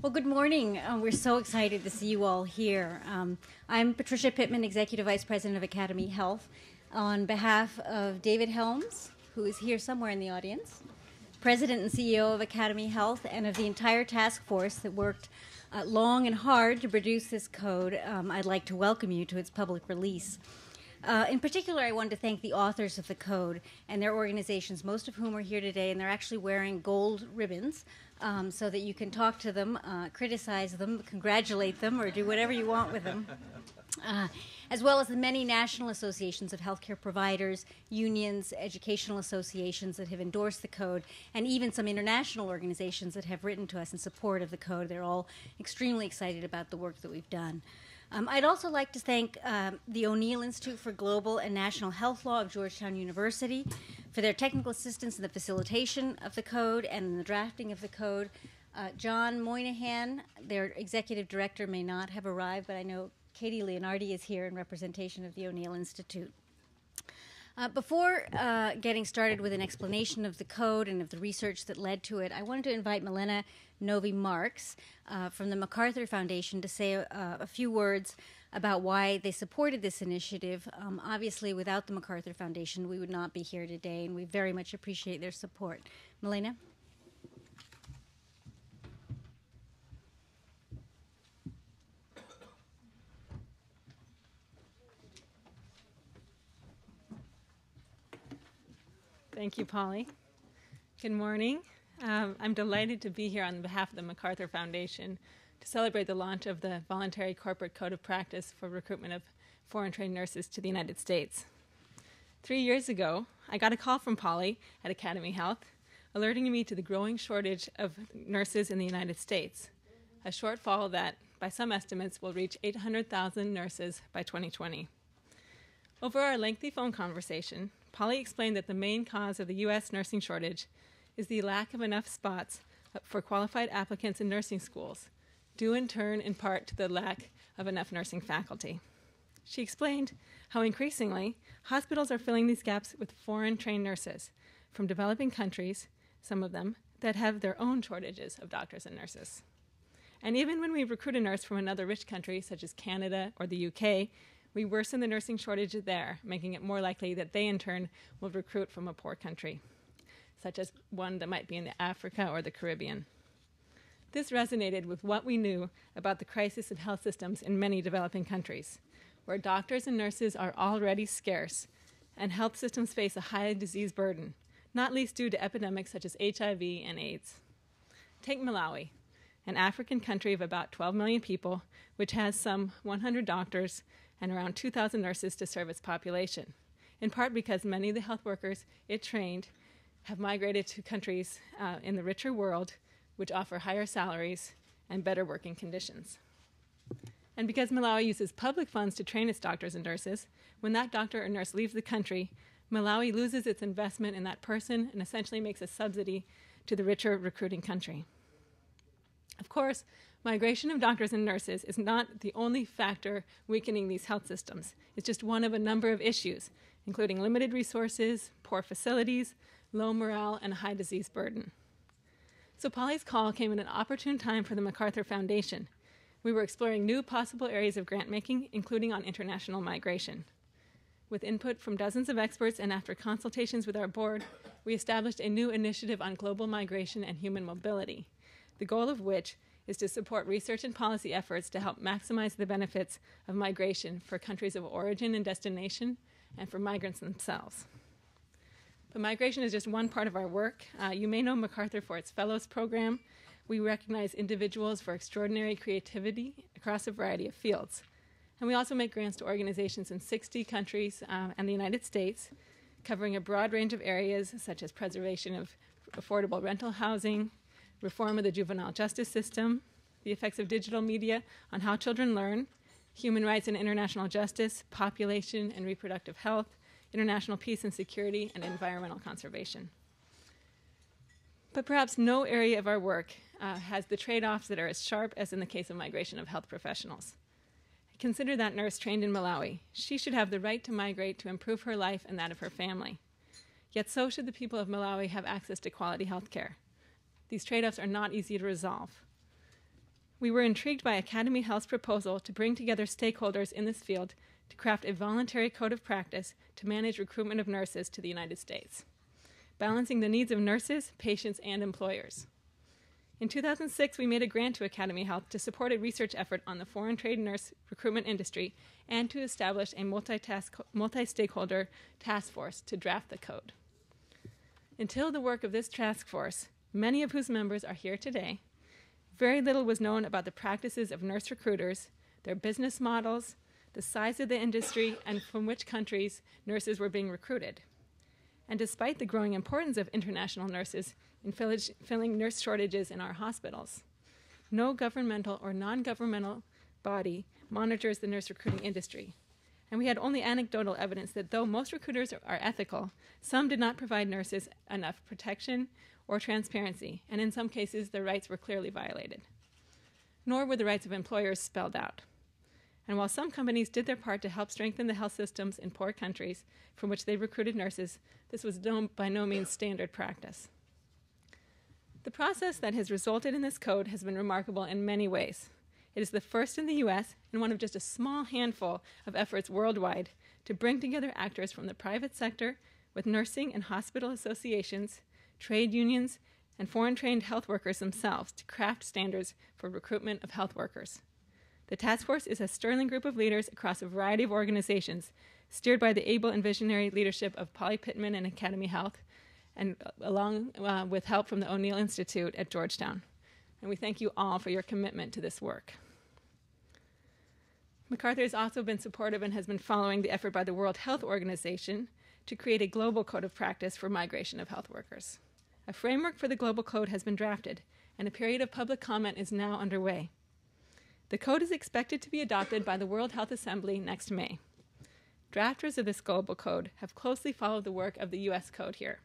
Well, good morning. We're so excited to see you all here. I'm Patricia Pittman, Executive Vice President of AcademyHealth. On behalf of David Helms, who is here somewhere in the audience, President and CEO of AcademyHealth, and of the entire task force that worked long and hard to produce this code, I'd like to welcome you to its public release. In particular, I wanted to thank the authors of the code and their organizations, most of whom are here today, and they're actually wearing gold ribbons so that you can talk to them, criticize them, congratulate them, or do whatever you want with them, as well as the many national associations of healthcare providers, unions, educational associations that have endorsed the code, and even some international organizations that have written to us in support of the code. They're all extremely excited about the work that we've done. I'd also like to thank the O'Neill Institute for Global and National Health Law of Georgetown University for their technical assistance in the facilitation of the code and in the drafting of the code. John Moynihan, their executive director, may not have arrived, but I know Katie Leonardi is here in representation of the O'Neill Institute. Before getting started with an explanation of the code and of the research that led to it, I wanted to invite Milena Novi-Marks from the MacArthur Foundation to say a few words about why they supported this initiative. Obviously, without the MacArthur Foundation, we would not be here today, and we very much appreciate their support. Milena? Thank you, Polly. Good morning. I'm delighted to be here on behalf of the MacArthur Foundation to celebrate the launch of the voluntary corporate code of practice for recruitment of foreign trained nurses to the United States. 3 years ago, I got a call from Polly at AcademyHealth alerting me to the growing shortage of nurses in the United States, a shortfall that, by some estimates, will reach 800,000 nurses by 2020. Over our lengthy phone conversation, Polly explained that the main cause of the U.S. nursing shortage is the lack of enough spots for qualified applicants in nursing schools, due in turn in part to the lack of enough nursing faculty. She explained how increasingly hospitals are filling these gaps with foreign-trained nurses from developing countries, some of them, that have their own shortages of doctors and nurses. And even when we recruit a nurse from another rich country, such as Canada or the UK, we worsen the nursing shortage there, making it more likely that they, in turn, will recruit from a poor country, such as one that might be in Africa or the Caribbean. This resonated with what we knew about the crisis in health systems in many developing countries, where doctors and nurses are already scarce, and health systems face a high disease burden, not least due to epidemics such as HIV and AIDS. Take Malawi, an African country of about 12 million people, which has some 100 doctors and around 2,000 nurses to serve its population, in part because many of the health workers it trained have migrated to countries in the richer world which offer higher salaries and better working conditions. And because Malawi uses public funds to train its doctors and nurses, when that doctor or nurse leaves the country, Malawi loses its investment in that person and essentially makes a subsidy to the richer recruiting country. Of course, migration of doctors and nurses is not the only factor weakening these health systems. It's just one of a number of issues, including limited resources, poor facilities, low morale, and a high disease burden. So Polly's call came at an opportune time for the MacArthur Foundation. We were exploring new possible areas of grant making, including on international migration. With input from dozens of experts and after consultations with our board, we established a new initiative on global migration and human mobility, the goal of which is to support research and policy efforts to help maximize the benefits of migration for countries of origin and destination and for migrants themselves. But migration is just one part of our work. You may know MacArthur for its Fellows Program. We recognize individuals for extraordinary creativity across a variety of fields. And we also make grants to organizations in 60 countries and the United States, covering a broad range of areas such as preservation of affordable rental housing, reform of the juvenile justice system, the effects of digital media on how children learn, human rights and international justice, population and reproductive health, international peace and security, and environmental conservation. But perhaps no area of our work has the trade-offs that are as sharp as in the case of migration of health professionals. Consider that nurse trained in Malawi. She should have the right to migrate to improve her life and that of her family. Yet so should the people of Malawi have access to quality health care. These trade-offs are not easy to resolve. we were intrigued by AcademyHealth's proposal to bring together stakeholders in this field to craft a voluntary code of practice to manage recruitment of nurses to the United States, balancing the needs of nurses, patients, and employers. In 2006, we made a grant to AcademyHealth to support a research effort on the foreign trained nurse recruitment industry and to establish a multi-stakeholder task force to draft the code. Until the work of this task force, many of whose members are here today, very little was known about the practices of nurse recruiters, their business models, the size of the industry, and from which countries nurses were being recruited. And despite the growing importance of international nurses in filling nurse shortages in our hospitals, no governmental or non-governmental body monitors the nurse recruiting industry. And we had only anecdotal evidence that though most recruiters are ethical, some did not provide nurses enough protection or transparency, and in some cases their rights were clearly violated. Nor were the rights of employers spelled out. And while some companies did their part to help strengthen the health systems in poor countries from which they recruited nurses, this was by no means standard practice. The process that has resulted in this code has been remarkable in many ways. It is the first in the US and one of just a small handful of efforts worldwide to bring together actors from the private sector with nursing and hospital associations, trade unions, and foreign-trained health workers themselves to craft standards for recruitment of health workers. The task force is a sterling group of leaders across a variety of organizations, steered by the able and visionary leadership of Polly Pittman and AcademyHealth, and along with help from the O'Neill Institute at Georgetown. And we thank you all for your commitment to this work. MacArthur has also been supportive and has been following the effort by the World Health Organization to create a global code of practice for migration of health workers. A framework for the global code has been drafted, and a period of public comment is now underway. The code is expected to be adopted by the World Health Assembly next May. Drafters of this global code have closely followed the work of the U.S. code here.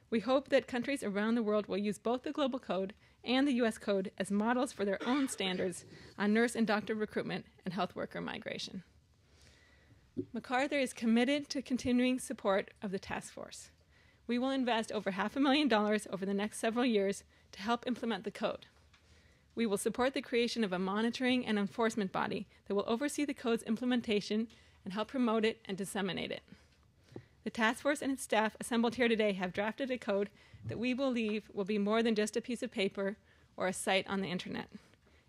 We hope that countries around the world will use both the global code and the U.S. code as models for their own standards on nurse and doctor recruitment and health worker migration. MacArthur is committed to continuing support of the task force. We will invest over $500,000 over the next several years to help implement the code. We will support the creation of a monitoring and enforcement body that will oversee the code's implementation and help promote it and disseminate it. The task force and its staff assembled here today have drafted a code that we believe will be more than just a piece of paper or a site on the internet.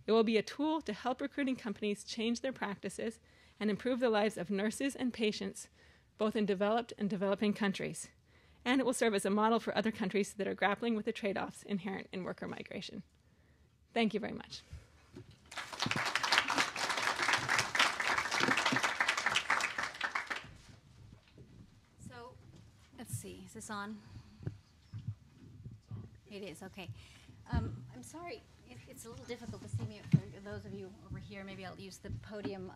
It will be a tool to help recruiting companies change their practices and improve the lives of nurses and patients, both in developed and developing countries. And it will serve as a model for other countries that are grappling with the trade-offs inherent in worker migration. Thank you very much. So, let's see, is this on? It is, okay. I'm sorry, it's a little difficult to see me for those of you over here. Maybe I'll use the podium.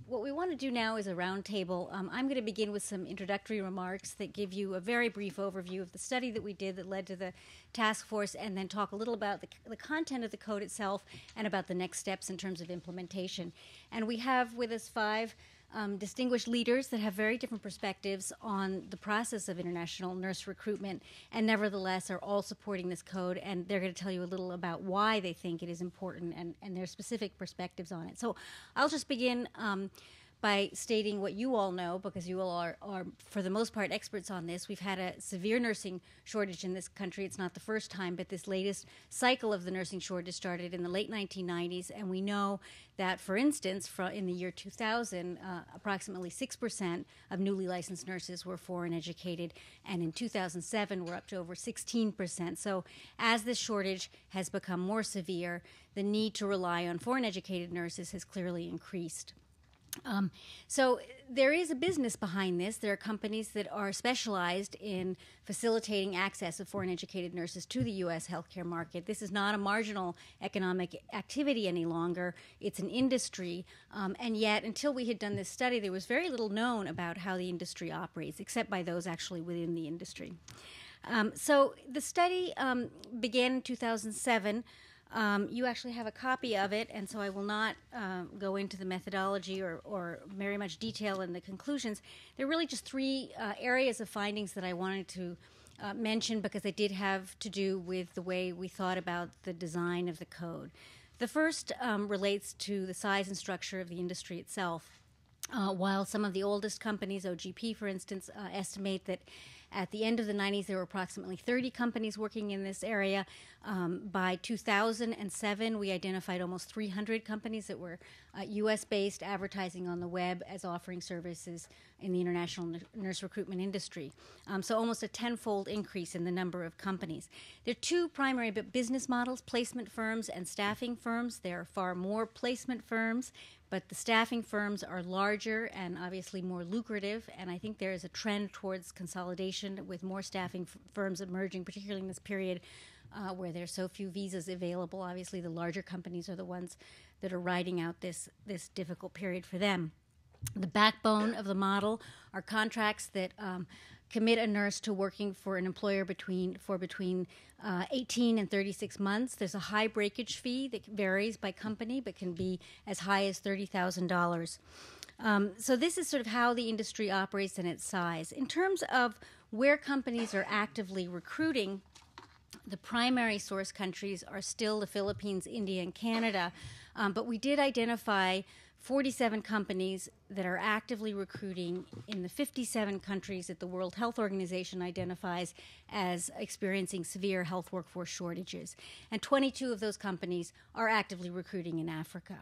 What we want to do now is a roundtable. I'm going to begin with some introductory remarks that give you a very brief overview of the study that we did that led to the task force, and then talk a little about the content of the code itself and about the next steps in terms of implementation. And we have with us five distinguished leaders that have very different perspectives on the process of international nurse recruitment, and nevertheless are all supporting this code, and they're going to tell you a little about why they think it is important and their specific perspectives on it. So I'll just begin by stating what you all know, because you all are, for the most part, experts on this. We've had a severe nursing shortage in this country. It's not the first time, but this latest cycle of the nursing shortage started in the late 1990s, and we know that, for instance, in the year 2000, approximately 6% of newly licensed nurses were foreign educated, and in 2007, we're up to over 16%. So as this shortage has become more severe, the need to rely on foreign educated nurses has clearly increased. So there is a business behind this. There are companies that are specialized in facilitating access of foreign educated nurses to the U.S. healthcare market. This is not a marginal economic activity any longer. It's an industry. And yet, until we had done this study, there was very little known about how the industry operates, except by those actually within the industry. So the study began in 2007. You actually have a copy of it, and so I will not go into the methodology or very much detail in the conclusions. There are really just three areas of findings that I wanted to mention, because they did have to do with the way we thought about the design of the code. The first relates to the size and structure of the industry itself. While some of the oldest companies, OGP for instance, estimate that at the end of the 90s there were approximately 30 companies working in this area, by 2007 we identified almost 300 companies that were U.S.-based, advertising on the web as offering services in the international nurse recruitment industry. So almost a tenfold increase in the number of companies. There are two primary business models, placement firms and staffing firms. There are far more placement firms, but the staffing firms are larger and obviously more lucrative, and I think there is a trend towards consolidation with more staffing firms emerging, particularly in this period where there are so few visas available. Obviously, the larger companies are the ones that are riding out this difficult period for them. The backbone of the model are contracts that commit a nurse to working for an employer between 18 and 36 months. There's a high breakage fee that varies by company, but can be as high as $30,000. So this is sort of how the industry operates and its size. In terms of where companies are actively recruiting, the primary source countries are still the Philippines, India, and Canada, but we did identify 47 companies that are actively recruiting in the 57 countries that the World Health Organization identifies as experiencing severe health workforce shortages. And 22 of those companies are actively recruiting in Africa.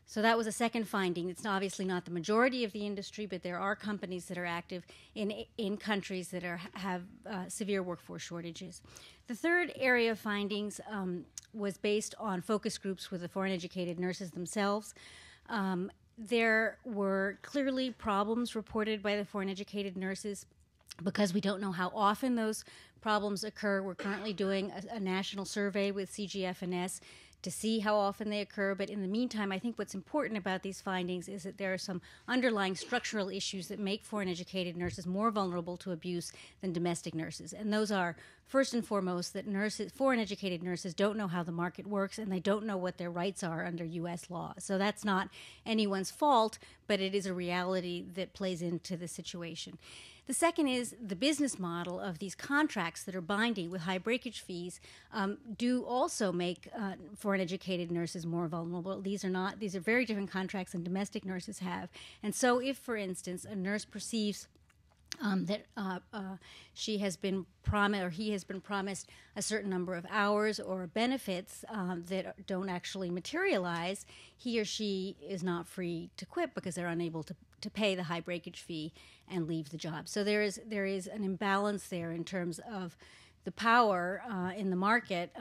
So that was a second finding. It's obviously not the majority of the industry, but there are companies that are active in countries that have severe workforce shortages. The third area of findings was based on focus groups with the foreign educated nurses themselves. There were clearly problems reported by the foreign educated nurses. Because we don't know how often those problems occur, we're currently doing a national survey with CGF&S to see how often they occur. But in the meantime, I think what's important about these findings is that there are some underlying structural issues that make foreign educated nurses more vulnerable to abuse than domestic nurses. And those are, first and foremost, that foreign educated nurses don't know how the market works and they don't know what their rights are under U.S. law. So that's not anyone's fault, but it is a reality that plays into the situation. The second is the business model of these contracts that are binding with high breakage fees do also make foreign educated nurses more vulnerable. These are very different contracts than domestic nurses have. And so if, for instance, a nurse perceives that she has been promised or he has been promised a certain number of hours or benefits that don't actually materialize, he or she is not free to quit because they're unable to pay the high breakage fee and leave the job. So there is an imbalance there in terms of the power in the market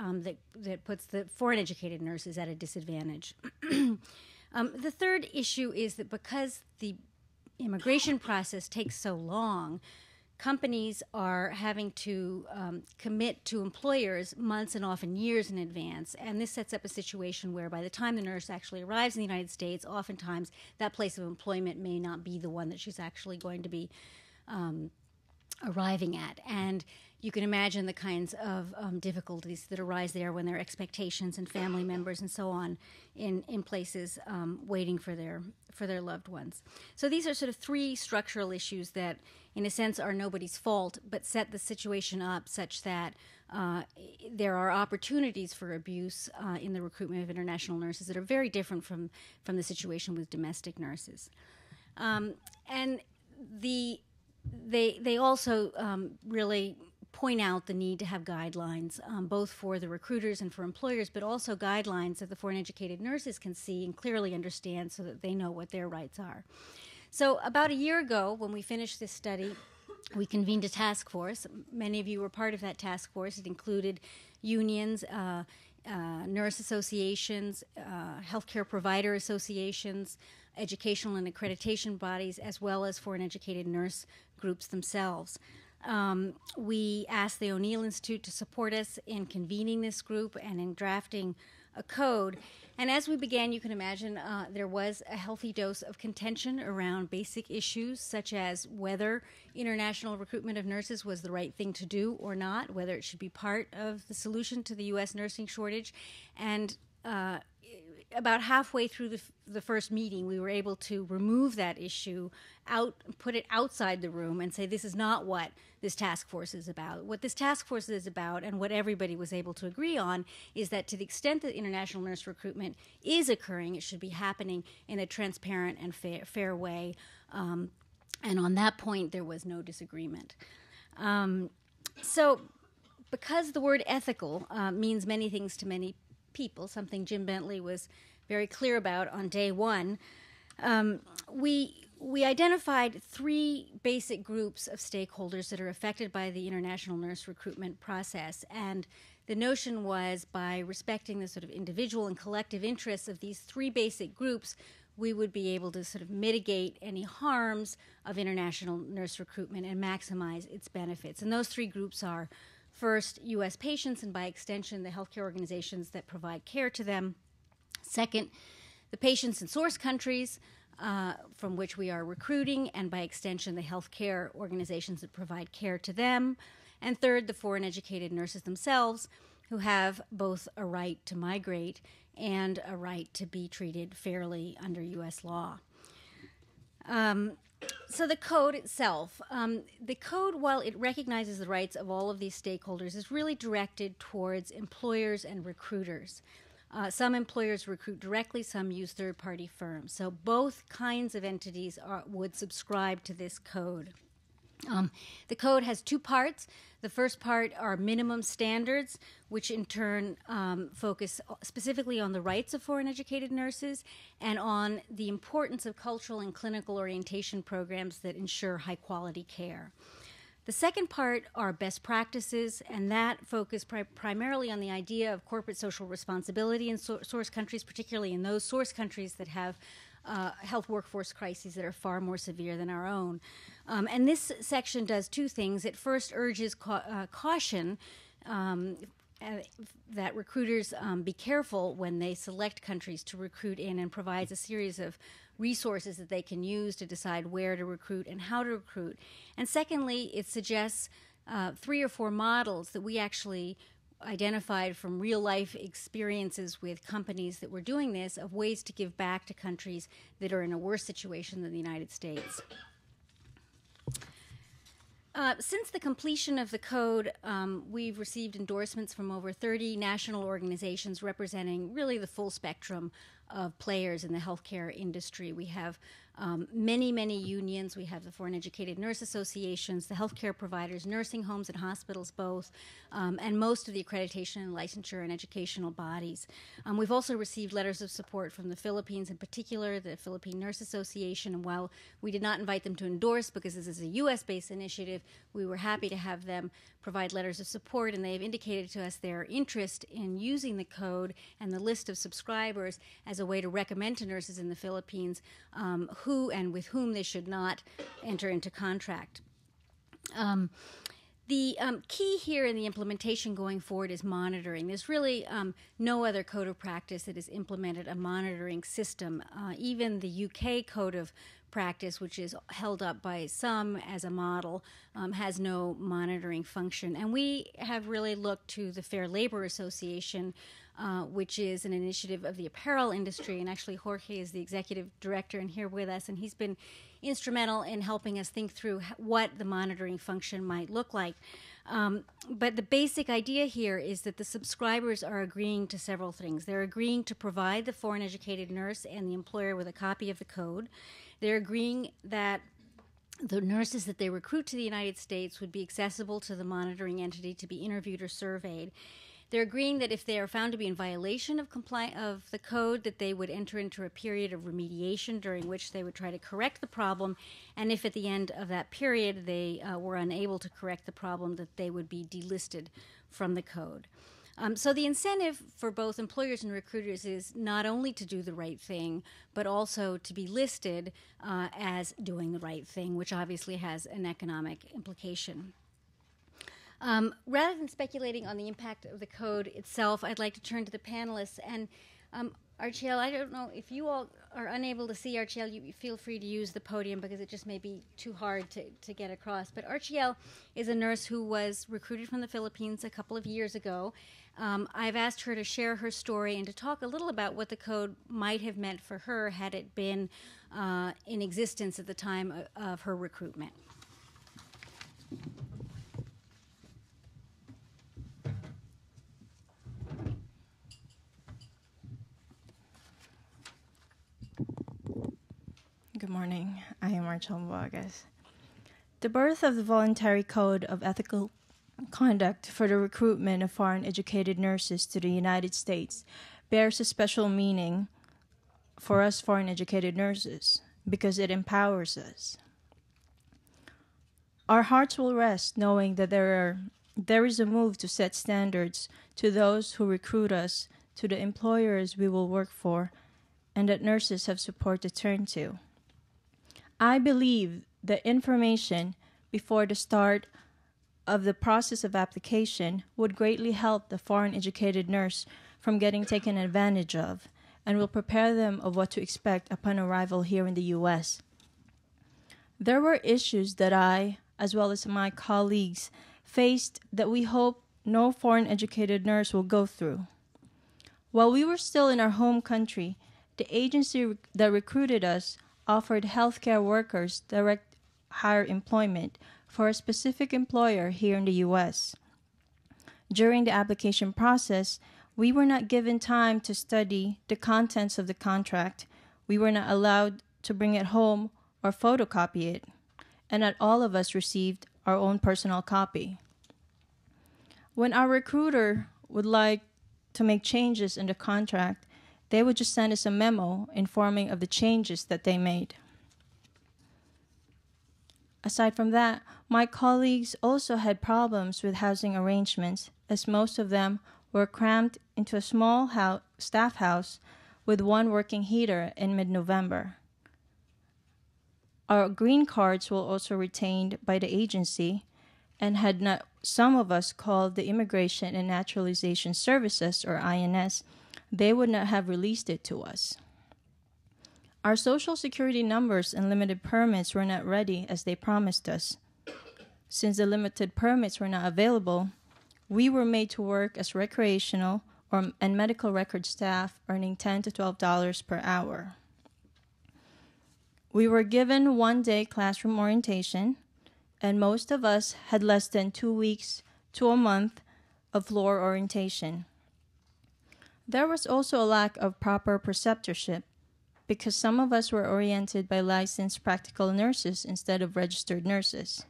that puts the foreign educated nurses at a disadvantage. The third issue is that because the immigration process takes so long, companies are having to commit to employers months and often years in advance. And this sets up a situation where by the time the nurse actually arrives in the United States, oftentimes that place of employment may not be the one that she's actually going to be arriving at. And you can imagine the kinds of difficulties that arise there when there are expectations and family members and so on in places waiting for their loved ones. So these are sort of three structural issues that, in a sense, are nobody's fault, but set the situation up such that there are opportunities for abuse in the recruitment of international nurses that are very different from the situation with domestic nurses. And they also really point out the need to have guidelines, both for the recruiters and for employers, but also guidelines that the foreign educated nurses can see and clearly understand so that they know what their rights are. So about a year ago, when we finished this study, we convened a task force. Many of you were part of that task force. It included unions, nurse associations, healthcare provider associations, educational and accreditation bodies, as well as foreign educated nurse groups themselves. We asked the O'Neill Institute to support us in convening this group and in drafting a code. And as we began, you can imagine there was a healthy dose of contention around basic issues such as whether international recruitment of nurses was the right thing to do or not, whether it should be part of the solution to the U.S. nursing shortage. And about halfway through the first meeting, we were able to remove that issue put it outside the room and say, this is not what this task force is about. What this task force is about, and what everybody was able to agree on, is that to the extent that international nurse recruitment is occurring, it should be happening in a transparent and fair way. And on that point, there was no disagreement. So because the word ethical means many things to many people, something Jim Bentley was very clear about on day one, we identified three basic groups of stakeholders that are affected by the international nurse recruitment process. And the notion was, by respecting the sort of individual and collective interests of these three basic groups, we would be able to sort of mitigate any harms of international nurse recruitment and maximize its benefits. And those three groups are, first, U.S. patients, and by extension, the healthcare organizations that provide care to them. Second, the patients in source countries from which we are recruiting, and by extension, the healthcare organizations that provide care to them. And third, the foreign educated nurses themselves, who have both a right to migrate and a right to be treated fairly under U.S. law. So the code itself, while it recognizes the rights of all of these stakeholders, is really directed towards employers and recruiters. Some employers recruit directly, some use third-party firms. So both kinds of entities would subscribe to this code. The code has two parts. The first part are minimum standards, which in turn focus specifically on the rights of foreign educated nurses and on the importance of cultural and clinical orientation programs that ensure high quality care. The second part are best practices, and that focus primarily on the idea of corporate social responsibility in source countries, particularly in those source countries that have health workforce crises that are far more severe than our own. And this section does two things. It first urges caution that recruiters be careful when they select countries to recruit in, and provides a series of resources that they can use to decide where to recruit and how to recruit. And secondly, it suggests 3 or 4 models that we actually identified from real-life experiences with companies that were doing this, of ways to give back to countries that are in a worse situation than the United States. Since the completion of the code, we've received endorsements from over 30 national organizations representing really the full spectrum of players in the healthcare industry. We have many, many unions. We have the Foreign Educated Nurse Associations, the healthcare providers, nursing homes and hospitals both, and most of the accreditation and licensure and educational bodies. We've also received letters of support from the Philippines, in particular the Philippine Nurse Association, and while we did not invite them to endorse because this is a U.S.-based initiative, we were happy to have them provide letters of support, and they've indicated to us their interest in using the code and the list of subscribers as a way to recommend to nurses in the Philippines who and with whom they should not enter into contract. The key here in the implementation going forward is monitoring. There's really no other code of practice that has implemented a monitoring system. Even the UK code of practice, which is held up by some as a model, has no monitoring function. And we have really looked to the Fair Labor Association, which is an initiative of the apparel industry. And actually, Jorge is the executive director and here with us, and he's been instrumental in helping us think through what the monitoring function might look like. But the basic idea here is that the subscribers are agreeing to several things. They're agreeing to provide the foreign educated nurse and the employer with a copy of the code. They're agreeing that the nurses that they recruit to the United States would be accessible to the monitoring entity to be interviewed or surveyed. They're agreeing that if they are found to be in violation of the code, that they would enter into a period of remediation during which they would try to correct the problem, and if at the end of that period they were unable to correct the problem, that they would be delisted from the code. So the incentive for both employers and recruiters is not only to do the right thing, but also to be listed as doing the right thing, which obviously has an economic implication. Rather than speculating on the impact of the code itself, I'd like to turn to the panelists. And Archel, I don't know if you all are unable to see Archel, you feel free to use the podium because it just may be too hard to get across. But Archel is a nurse who was recruited from the Philippines a couple of years ago. I've asked her to share her story and to talk a little about what the code might have meant for her had it been in existence at the time of her recruitment. Good morning. I am Rachel Vargas. The birth of the Voluntary Code of Ethical Conduct for the recruitment of foreign-educated nurses to the United States bears a special meaning for us foreign-educated nurses because it empowers us. Our hearts will rest knowing that there is a move to set standards to those who recruit us, to the employers we will work for, and that nurses have support to turn to. I believe the information before the start of the process of application would greatly help the foreign-educated nurse from getting taken advantage of and will prepare them of what to expect upon arrival here in the U.S. There were issues that I, as well as my colleagues, faced that we hope no foreign-educated nurse will go through. While we were still in our home country, the agency that recruited us offered healthcare workers direct hire employment for a specific employer here in the U.S. During the application process, we were not given time to study the contents of the contract. We were not allowed to bring it home or photocopy it, and not all of us received our own personal copy. When our recruiter would like to make changes in the contract, they would just send us a memo informing of the changes that they made. Aside from that, my colleagues also had problems with housing arrangements, as most of them were crammed into a small staff house with one working heater in mid-November. Our green cards were also retained by the agency, and had not some of us called the Immigration and Naturalization Services, or INS, they would not have released it to us. Our social security numbers and limited permits were not ready as they promised us. Since the limited permits were not available, we were made to work as recreational and medical record staff, earning $10 to $12 per hour. We were given one-day classroom orientation, and most of us had less than 2 weeks to a month of floor orientation. There was also a lack of proper preceptorship because some of us were oriented by licensed practical nurses instead of registered nurses.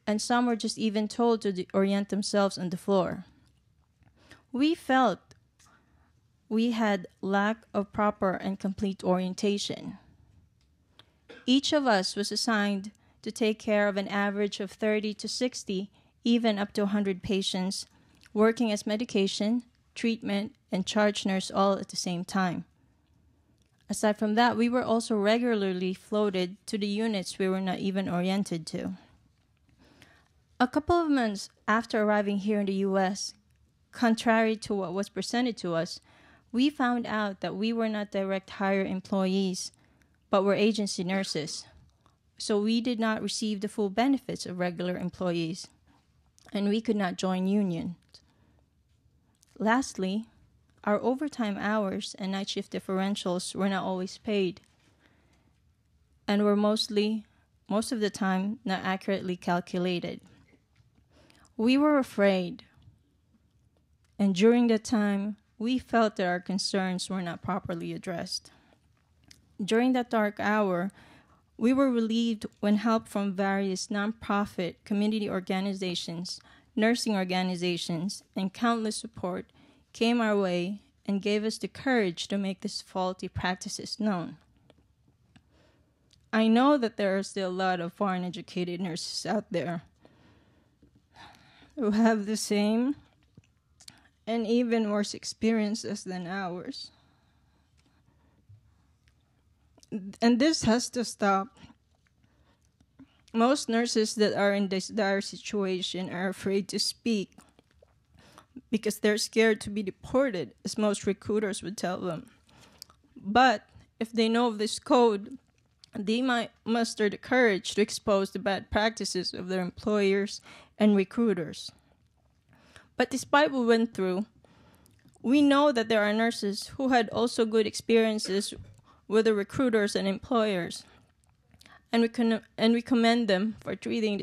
And some were just even told to orient themselves on the floor. We felt we had lack of proper and complete orientation. Each of us was assigned to take care of an average of 30 to 60, even up to 100 patients, working as medication, treatment, and charge nurse all at the same time. Aside from that, we were also regularly floated to the units we were not even oriented to. A couple of months after arriving here in the U.S., contrary to what was presented to us, we found out that we were not direct hire employees, but were agency nurses. So we did not receive the full benefits of regular employees, and we could not join unions. Lastly, our overtime hours and night shift differentials were not always paid, and were most of the time not accurately calculated. We were afraid, and during that time, we felt that our concerns were not properly addressed. During that dark hour, we were relieved when help from various nonprofit community organizations, nursing organizations, and countless support came our way and gave us the courage to make these faulty practices known. I know that there are still a lot of foreign-educated nurses out there who have the same and even worse experiences than ours. And this has to stop. Most nurses that are in this dire situation are afraid to speak because they're scared to be deported, as most recruiters would tell them. But if they know of this code, they might muster the courage to expose the bad practices of their employers and recruiters. But despite what we went through, we know that there are nurses who had also good experiences with the recruiters and employers, and we commend them for treating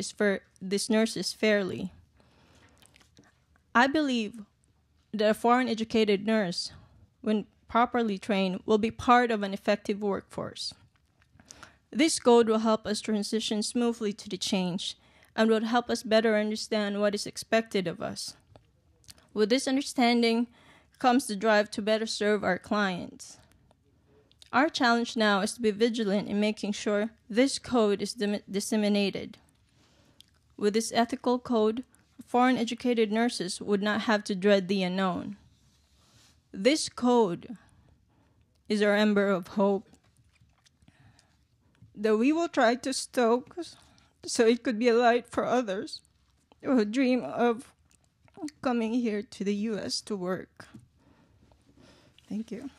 these nurses fairly. I believe that a foreign-educated nurse, when properly trained, will be part of an effective workforce. This code will help us transition smoothly to the change and will help us better understand what is expected of us. With this understanding comes the drive to better serve our clients. Our challenge now is to be vigilant in making sure this code is disseminated. With this ethical code, foreign-educated nurses would not have to dread the unknown. This code is our ember of hope that we will try to stoke so it could be a light for others who dream of coming here to the U.S. to work. Thank you.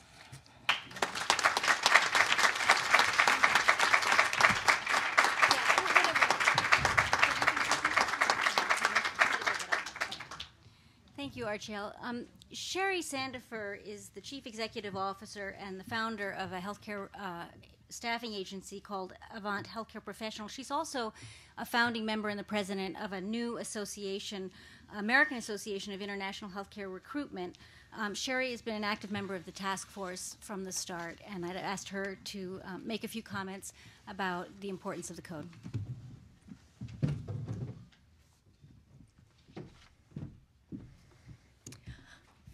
Thank you, Archel. Sherry Sandifer is the Chief Executive Officer and the founder of a healthcare staffing agency called Avant Healthcare Professional. She's also a founding member and the president of a new association, American Association of International Healthcare Recruitment. Sherry has been an active member of the task force from the start, and I'd asked her to make a few comments about the importance of the code.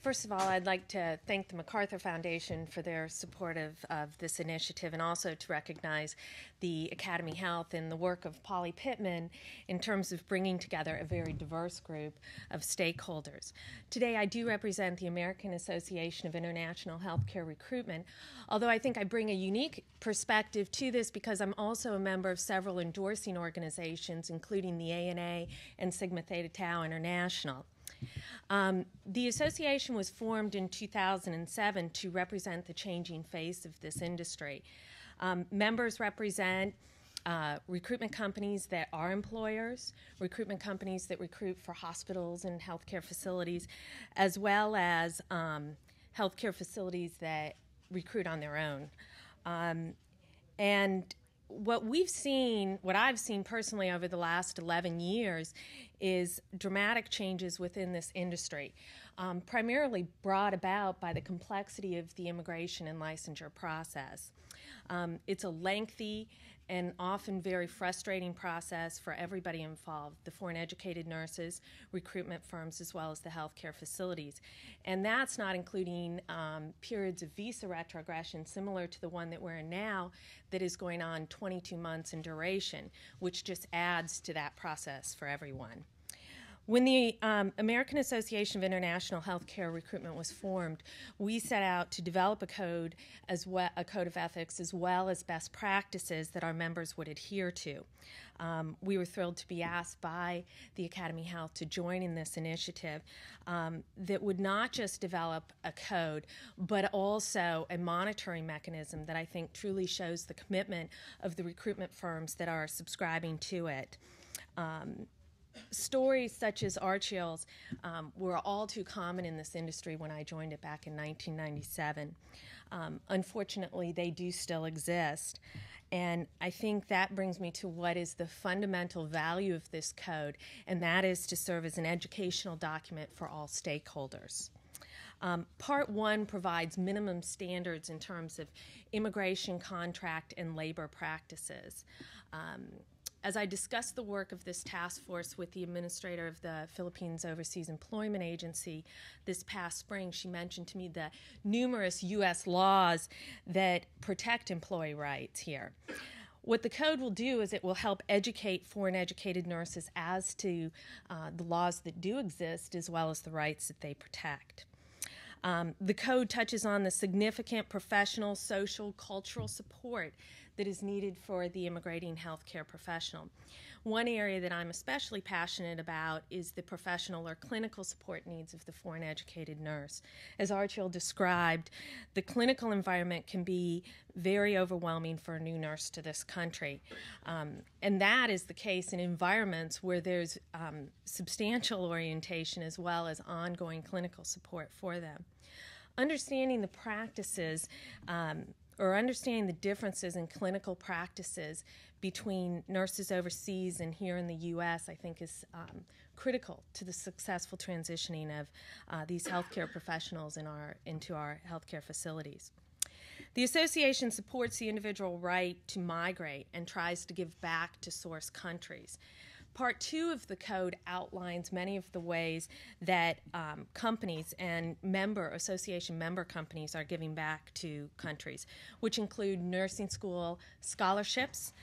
First of all, I'd like to thank the MacArthur Foundation for their support of this initiative, and also to recognize the AcademyHealth and the work of Polly Pittman in terms of bringing together a very diverse group of stakeholders. Today, I do represent the American Association of International Healthcare Recruitment, although I think I bring a unique perspective to this because I'm also a member of several endorsing organizations, including the ANA and Sigma Theta Tau International. The association was formed in 2007 to represent the changing face of this industry. Members represent recruitment companies that are employers, recruitment companies that recruit for hospitals and healthcare facilities, as well as healthcare facilities that recruit on their own. And what I've seen personally over the last 11 years is dramatic changes within this industry, primarily brought about by the complexity of the immigration and licensure process. It's a lengthy and often very frustrating process for everybody involved, the foreign-educated nurses, recruitment firms, as well as the healthcare facilities. And that's not including periods of visa retrogression similar to the one that we're in now that is going on 22 months in duration, which just adds to that process for everyone. When the American Association of International Healthcare Recruitment was formed, we set out to develop a code of ethics as well as best practices that our members would adhere to. We were thrilled to be asked by the AcademyHealth to join in this initiative that would not just develop a code, but also a monitoring mechanism that I think truly shows the commitment of the recruitment firms that are subscribing to it. Stories such as Archil's were all too common in this industry when I joined it back in 1997. Unfortunately, they do still exist. And I think that brings me to what is the fundamental value of this code, and that is to serve as an educational document for all stakeholders. Part 1 provides minimum standards in terms of immigration, contract, and labor practices. As I discussed the work of this task force with the administrator of the Philippines Overseas Employment Agency this past spring, she mentioned to me the numerous U.S. laws that protect employee rights here. What the code will do is it will help educate foreign-educated nurses as to the laws that do exist as well as the rights that they protect. The code touches on the significant professional, social, cultural support that is needed for the immigrating healthcare professional. One area that I'm especially passionate about is the professional or clinical support needs of the foreign educated nurse. As Archil described, the clinical environment can be very overwhelming for a new nurse to this country. And that is the case in environments where there's substantial orientation as well as ongoing clinical support for them. Understanding the practices or understanding the differences in clinical practices between nurses overseas and here in the U.S., I think is critical to the successful transitioning of these healthcare professionals into our healthcare facilities. The association supports the individual right to migrate and tries to give back to source countries. Part 2 of the code outlines many of the ways that companies and association member companies are giving back to countries, which include nursing school scholarships,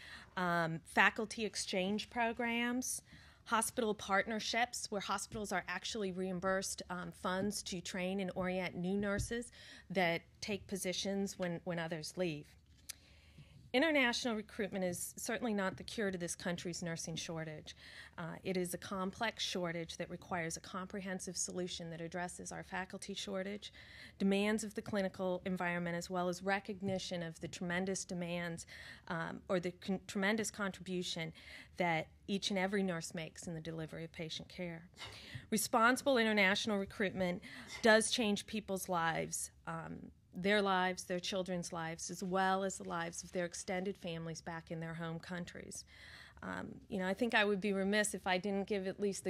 faculty exchange programs, hospital partnerships where hospitals are actually reimbursed funds to train and orient new nurses that take positions when others leave. International recruitment is certainly not the cure to this country's nursing shortage. It is a complex shortage that requires a comprehensive solution that addresses our faculty shortage, demands of the clinical environment, as well as recognition of the tremendous demands or the tremendous contribution that each and every nurse makes in the delivery of patient care. Responsible international recruitment does change people's lives, their children's lives, as well as the lives of their extended families back in their home countries. I think I would be remiss if I didn't give at least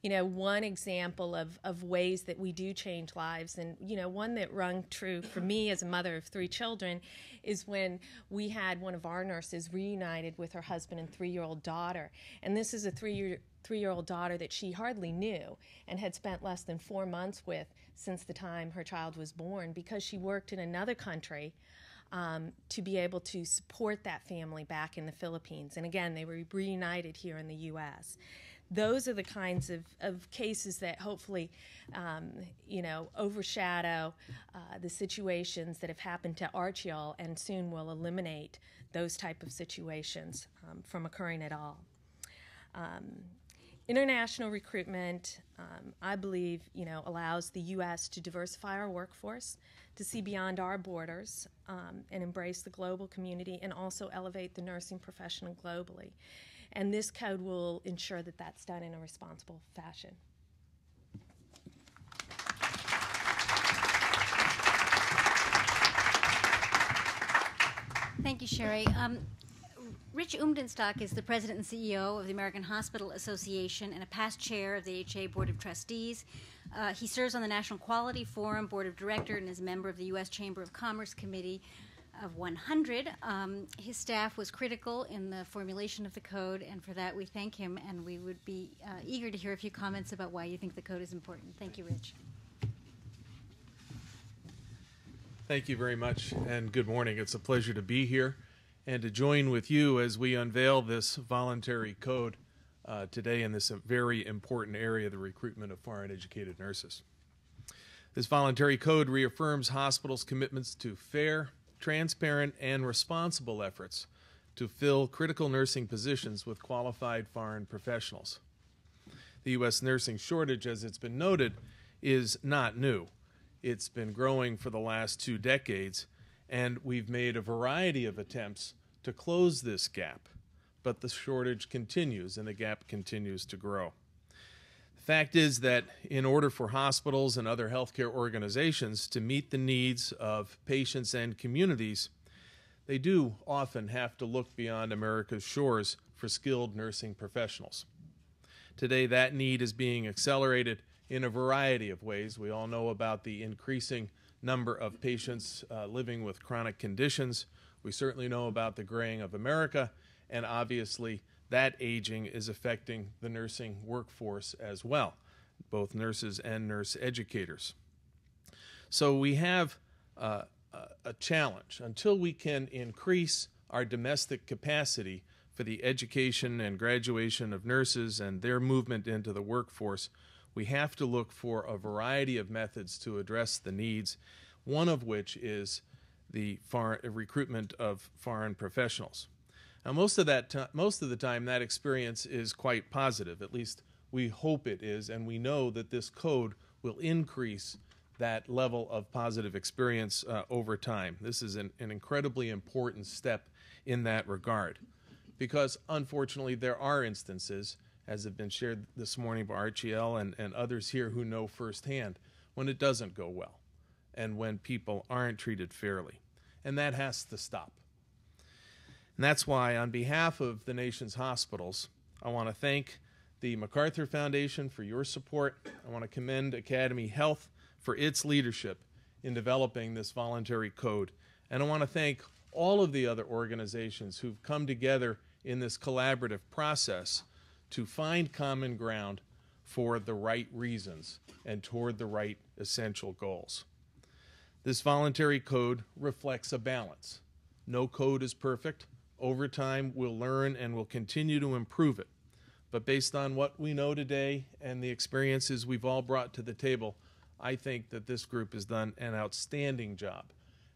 one example of ways that we do change lives. And, one that rung true for me as a mother of 3 children is when we had one of our nurses reunited with her husband and 3-year-old daughter. And this is a 3-year-old daughter that she hardly knew and had spent less than 4 months with since the time her child was born, because she worked in another country to be able to support that family back in the Philippines. And again, they were reunited here in the U.S. Those are the kinds of cases that hopefully, overshadow the situations that have happened to Archil, and soon will eliminate those type of situations from occurring at all. International recruitment, I believe, allows the U.S. to diversify our workforce, to see beyond our borders, and embrace the global community, and also elevate the nursing profession globally. And this code will ensure that that's done in a responsible fashion. Thank you, Sherry. Rich Umdenstock is the president and CEO of the American Hospital Association and a past chair of the AHA Board of Trustees. He serves on the National Quality Forum Board of Directors and is a member of the U.S. Chamber of Commerce Committee of 100. His staff was critical in the formulation of the code, and for that we thank him, and we would be eager to hear a few comments about why you think the code is important. Thank you, Rich. Thank you very much, and good morning. It's a pleasure to be here and to join with you as we unveil this voluntary code today in this very important area, the recruitment of foreign educated nurses. This voluntary code reaffirms hospitals' commitments to fair, transparent, and responsible efforts to fill critical nursing positions with qualified foreign professionals. The U.S. nursing shortage, as it's been noted, is not new. It's been growing for the last 2 decades, and we've made a variety of attempts to close this gap, but the shortage continues and the gap continues to grow. The fact is that in order for hospitals and other healthcare organizations to meet the needs of patients and communities, they do often have to look beyond America's shores for skilled nursing professionals. Today, that need is being accelerated in a variety of ways. We all know about the increasing number of patients living with chronic conditions. We certainly know about the graying of America, and obviously that aging is affecting the nursing workforce as well, both nurses and nurse educators. So we have a challenge. Until we can increase our domestic capacity for the education and graduation of nurses and their movement into the workforce, we have to look for a variety of methods to address the needs, one of which is the recruitment of foreign professionals. Now, most of the time, that experience is quite positive. At least we hope it is, and we know that this code will increase that level of positive experience over time. This is an incredibly important step in that regard, because unfortunately there are instances, as have been shared this morning by RGL and others here who know firsthand, when it doesn't go well and when people aren't treated fairly. And that has to stop. And that's why, on behalf of the nation's hospitals, I want to thank the MacArthur Foundation for your support. I want to commend AcademyHealth for its leadership in developing this voluntary code. And I want to thank all of the other organizations who've come together in this collaborative process to find common ground for the right reasons and toward the right essential goals. This voluntary code reflects a balance. No code is perfect. Over time, we'll learn and we'll continue to improve it. But based on what we know today and the experiences we've all brought to the table, I think that this group has done an outstanding job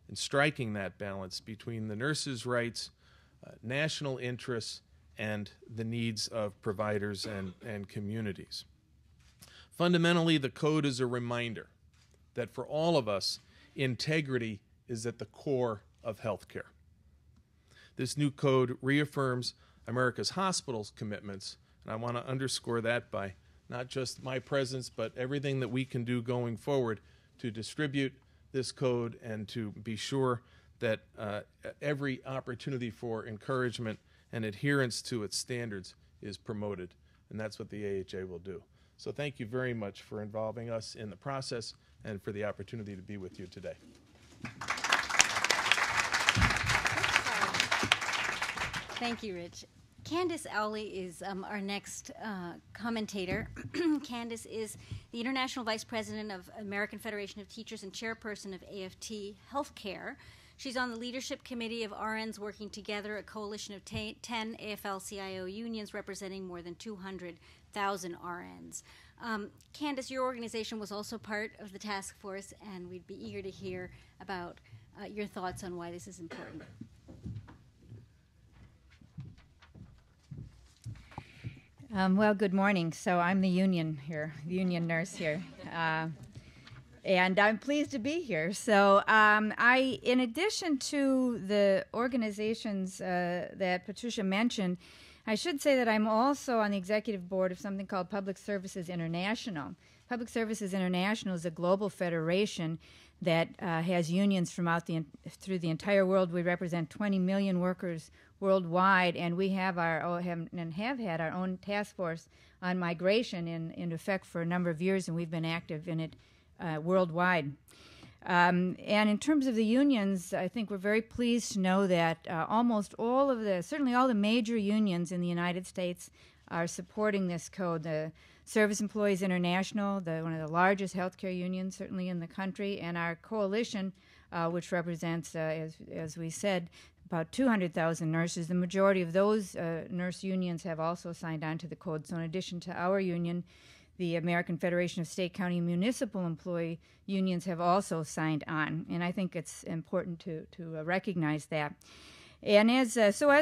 in striking that balance between the nurses' rights, national interests, and the needs of providers and communities. Fundamentally, the code is a reminder that for all of us, integrity is at the core of healthcare. This new code reaffirms America's hospitals' commitments, and I want to underscore that by not just my presence, but everything that we can do going forward to distribute this code and to be sure that every opportunity for encouragement and adherence to its standards is promoted, and that's what the AHA will do. So thank you very much for involving us in the process and for the opportunity to be with you today. Thank you, Rich. Candace Owley is our next commentator. Candace is the International Vice President of American Federation of Teachers and chairperson of AFT Healthcare. She's on the leadership committee of RNs Working Together, a coalition of 10 AFL-CIO unions representing more than 200,000 RNs. Candace, your organization was also part of the task force, and we'd be eager to hear about your thoughts on why this is important. Well, good morning. So I'm the union nurse here. And I'm pleased to be here. So in addition to the organizations that Patricia mentioned, I should say that I'm also on the executive board of something called Public Services International. Public Services International is a global federation that has unions through the entire world. We represent 20 million workers worldwide, and we have had our own task force on migration in effect for a number of years, and we've been active in it worldwide. And in terms of the unions, I think we're very pleased to know that certainly all the major unions in the United States are supporting this code. The Service Employees International, one of the largest healthcare unions certainly in the country, and our coalition, which represents, as we said, about 200,000 nurses. The majority of those nurse unions have also signed on to the code. So in addition to our union, the American Federation of State, County, and Municipal Employee Unions have also signed on. And I think it's important to recognize that. And as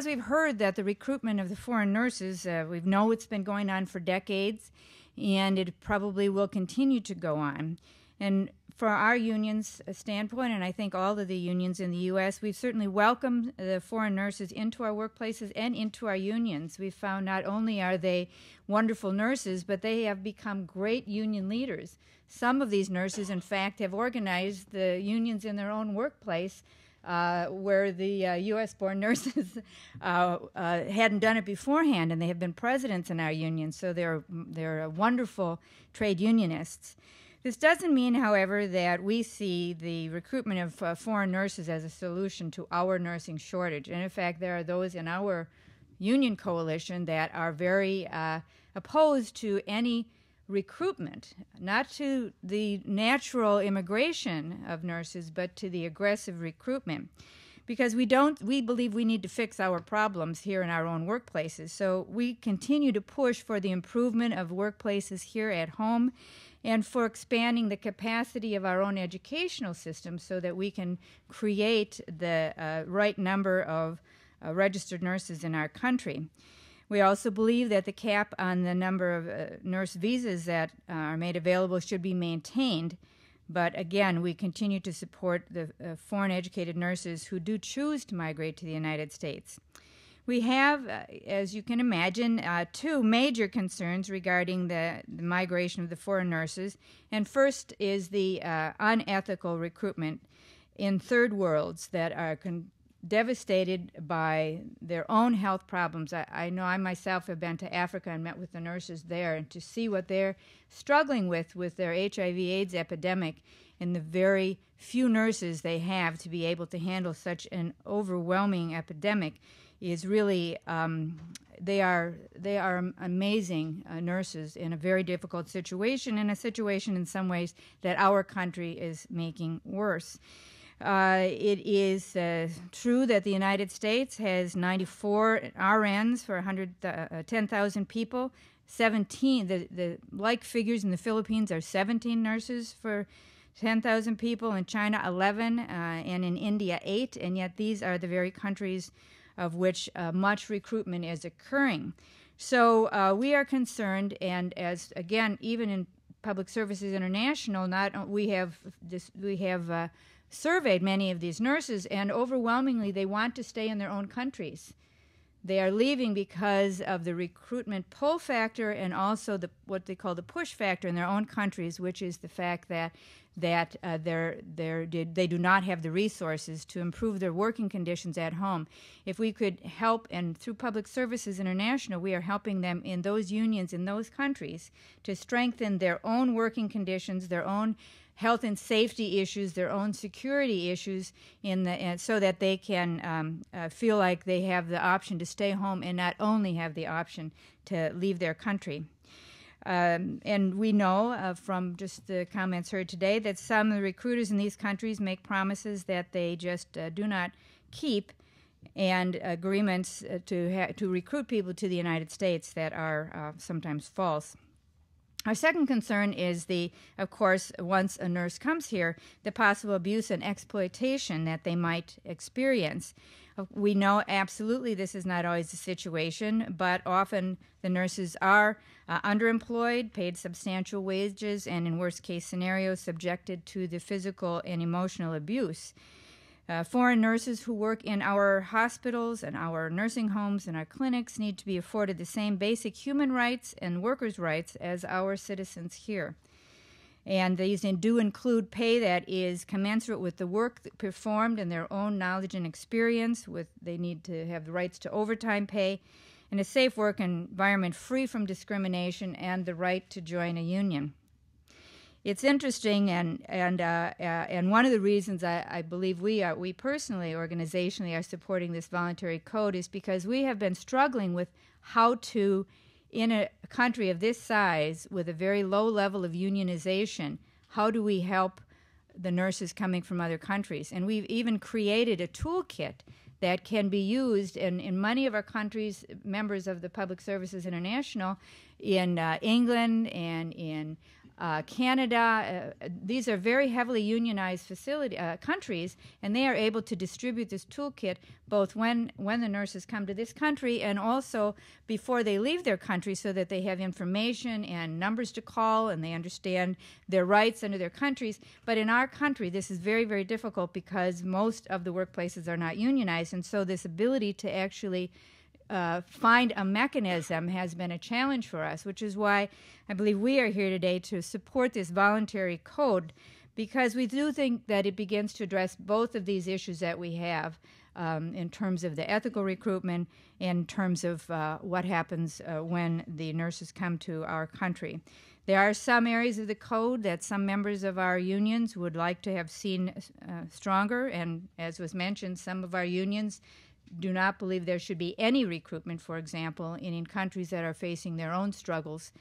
we've heard that the recruitment of the foreign nurses, we know it's been going on for decades, and it probably will continue to go on. And for our union's standpoint, and I think all of the unions in the U.S., we've certainly welcomed the foreign nurses into our workplaces and into our unions. We've found not only are they wonderful nurses, but they have become great union leaders. Some of these nurses, in fact, have organized the unions in their own workplace, where the U.S.-born nurses hadn't done it beforehand, and they have been presidents in our union, so they're wonderful trade unionists. This doesn't mean, however, that we see the recruitment of foreign nurses as a solution to our nursing shortage. And in fact, there are those in our union coalition that are very opposed to any recruitment, not to the natural immigration of nurses, but to the aggressive recruitment. Because we believe we need to fix our problems here in our own workplaces. So we continue to push for the improvement of workplaces here at home and for expanding the capacity of our own educational system so that we can create the right number of registered nurses in our country. We also believe that the cap on the number of nurse visas that are made available should be maintained. But again, we continue to support the foreign educated nurses who do choose to migrate to the United States. We have, as you can imagine, two major concerns regarding the migration of the foreign nurses. And first is the unethical recruitment in third worlds that are devastated by their own health problems. I know I myself have been to Africa and met with the nurses there, and to see what they're struggling with their HIV/AIDS epidemic and the very few nurses they have to be able to handle such an overwhelming epidemic is really, they are amazing nurses in a very difficult situation, in a situation in some ways that our country is making worse. It is true that the United States has 94 RNs for 110,000 people. 17, the like figures in the Philippines are 17 nurses for 10,000 people, in China 11, and in India 8, and yet these are the very countries of which much recruitment is occurring. So we are concerned, and as again, even in Public Services International, we have surveyed many of these nurses, and overwhelmingly they want to stay in their own countries. They are leaving because of the recruitment pull factor and also what they call the push factor in their own countries, which is the fact that they do not have the resources to improve their working conditions at home. If we could help, and through Public Services International, we are helping them in those unions in those countries to strengthen their own working conditions, their own health and safety issues, their own security issues, so that they can feel like they have the option to stay home and not only have the option to leave their country. And we know from just the comments heard today that some of the recruiters in these countries make promises that they just do not keep, and agreements to recruit people to the United States that are sometimes false. Our second concern is of course, once a nurse comes here, the possible abuse and exploitation that they might experience. We know absolutely this is not always the situation, but often the nurses are underemployed, paid substantial wages, and in worst case scenarios, subjected to the physical and emotional abuse. Foreign nurses who work in our hospitals and our nursing homes and our clinics need to be afforded the same basic human rights and workers' rights as our citizens here. And these do include pay that is commensurate with the work performed and their own knowledge and experience. They need to have the rights to overtime pay and a safe work environment free from discrimination and the right to join a union. It's interesting, and one of the reasons I believe we personally, organizationally, are supporting this voluntary code is because we have been struggling with how to, in a country of this size with a very low level of unionization, how do we help the nurses coming from other countries? And we've even created a toolkit that can be used in many of our countries, members of the Public Services International, in England and in Canada. These are very heavily unionized countries, and they are able to distribute this toolkit both when the nurses come to this country and also before they leave their country, so that they have information and numbers to call and they understand their rights under their countries. But in our country, this is very, very difficult because most of the workplaces are not unionized, and so this ability to actually find a mechanism has been a challenge for us, which is why I believe we are here today to support this voluntary code, because we do think that it begins to address both of these issues that we have in terms of the ethical recruitment, in terms of what happens when the nurses come to our country. There are some areas of the code that some members of our unions would like to have seen stronger, and as was mentioned, some of our unions do not believe there should be any recruitment, for example, in countries that are facing their own struggles.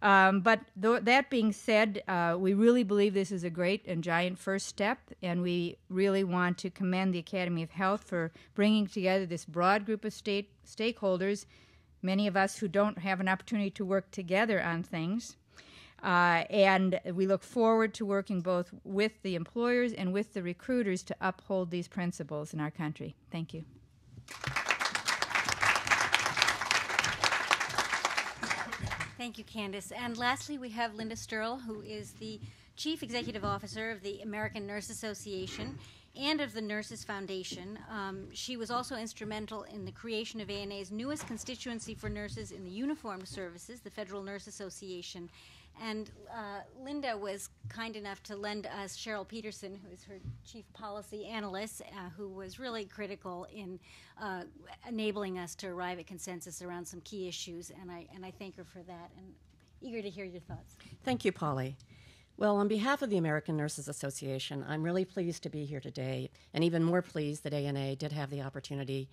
But that being said, we really believe this is a great and giant first step, and we really want to commend the Academy of Health for bringing together this broad group of stakeholders, many of us who don't have an opportunity to work together on things. And we look forward to working both with the employers and with the recruiters to uphold these principles in our country. Thank you. Thank you, Candace. And lastly, we have Linda Sturl, who is the Chief Executive Officer of the American Nurse Association and of the Nurses Foundation. She was also instrumental in the creation of ANA's newest constituency for nurses in the uniformed services, the Federal Nurse Association. And Linda was kind enough to lend us Cheryl Peterson, who is her chief policy analyst, who was really critical in enabling us to arrive at consensus around some key issues. And I thank her for that, and eager to hear your thoughts. Thank you, Polly. Well, on behalf of the American Nurses Association, I'm really pleased to be here today, and even more pleased that ANA did have the opportunity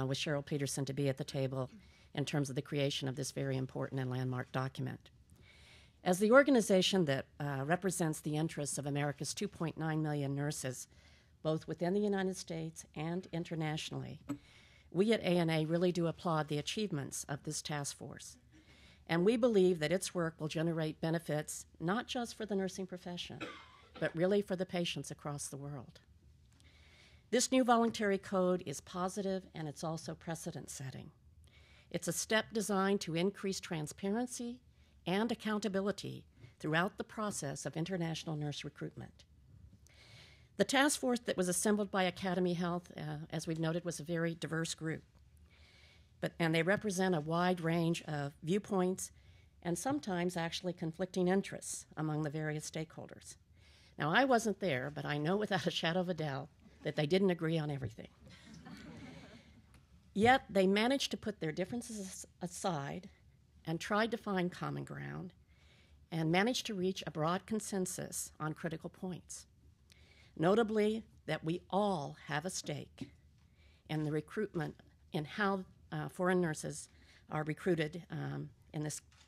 with Cheryl Peterson to be at the table in terms of the creation of this very important and landmark document. As the organization that represents the interests of America's 2.9 million nurses, both within the United States and internationally, we at ANA really do applaud the achievements of this task force. And we believe that its work will generate benefits not just for the nursing profession, but really for the patients across the world. This new voluntary code is positive, and it's also precedent-setting. It's a step designed to increase transparency and accountability throughout the process of international nurse recruitment. The task force that was assembled by AcademyHealth, as we've noted, was a very diverse group. And they represent a wide range of viewpoints and sometimes actually conflicting interests among the various stakeholders. Now, I wasn't there, but I know without a shadow of a doubt that they didn't agree on everything. Yet they managed to put their differences aside and tried to find common ground and managed to reach a broad consensus on critical points. Notably, that we all have a stake in the recruitment, in how foreign nurses are recruited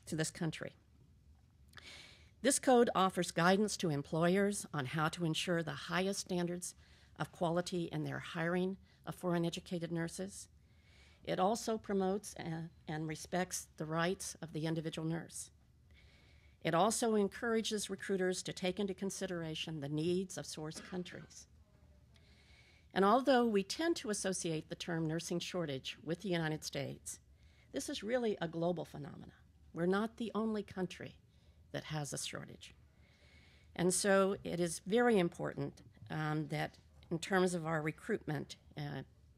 to this country. This code offers guidance to employers on how to ensure the highest standards of quality in their hiring of foreign educated nurses. It also promotes and respects the rights of the individual nurse. It also encourages recruiters to take into consideration the needs of source countries. And although we tend to associate the term nursing shortage with the United States, this is really a global phenomenon. We're not the only country that has a shortage. And so it is very important that in terms of our recruitment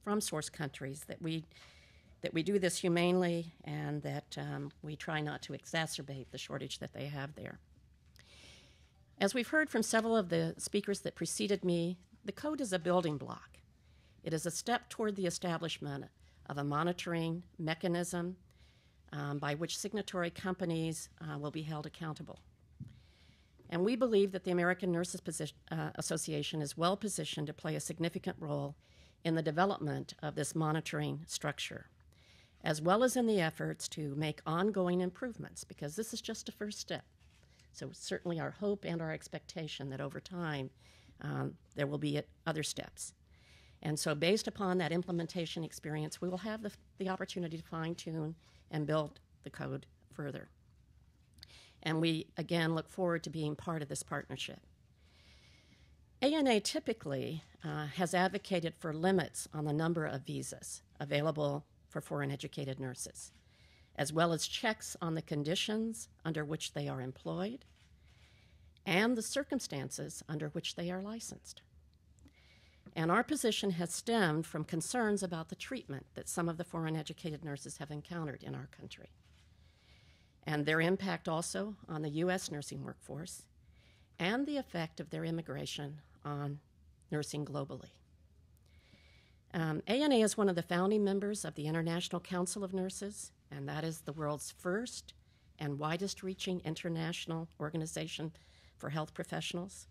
from source countries, that we do this humanely and that we try not to exacerbate the shortage that they have there. As we've heard from several of the speakers that preceded me, the code is a building block. It is a step toward the establishment of a monitoring mechanism by which signatory companies will be held accountable. And we believe that the American Nurses Association is well positioned to play a significant role in the development of this monitoring structure, as well as in the efforts to make ongoing improvements, because this is just a first step. So certainly our hope and our expectation that over time there will be other steps. And so based upon that implementation experience, we will have the opportunity to fine-tune and build the code further. And we, again, look forward to being part of this partnership. ANA typically has advocated for limits on the number of visas available for foreign educated nurses, as well as checks on the conditions under which they are employed and the circumstances under which they are licensed. And our position has stemmed from concerns about the treatment that some of the foreign educated nurses have encountered in our country, and their impact also on the U.S. nursing workforce, and the effect of their immigration on nursing globally. ANA is one of the founding members of the International Council of Nurses, and that is the world's first and widest-reaching international organization for health professionals.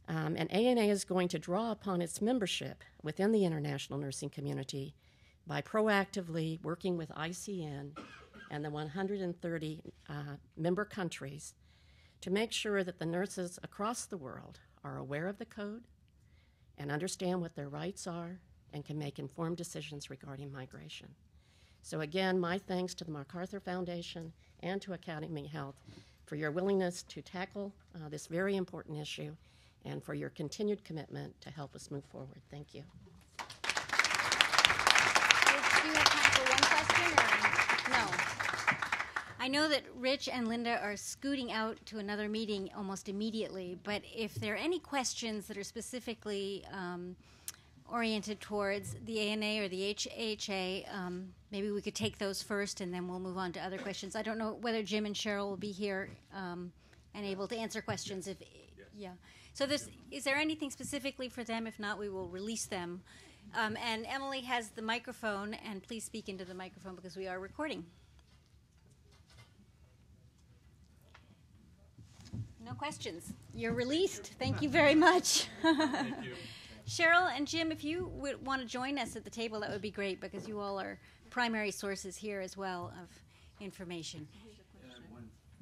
And ANA is going to draw upon its membership within the international nursing community by proactively working with ICN and the 130 member countries to make sure that the nurses across the world are aware of the code and understand what their rights are and can make informed decisions regarding migration. So again, my thanks to the MacArthur Foundation and to AcademyHealth for your willingness to tackle this very important issue and for your continued commitment to help us move forward. Thank you. Do you have time for one question or no? I know that Rich and Linda are scooting out to another meeting almost immediately, but if there are any questions that are specifically oriented towards the ANA or the HHA, maybe we could take those first and then we'll move on to other questions. I don't know whether Jim and Cheryl will be here and able to answer questions. If yeah. So is there anything specifically for them? If not, we will release them. And Emily has the microphone, and please speak into the microphone because we are recording. No questions. You're released. Thank you very much. Thank you. Cheryl and Jim, if you would want to join us at the table, that would be great because you all are primary sources here as well of information.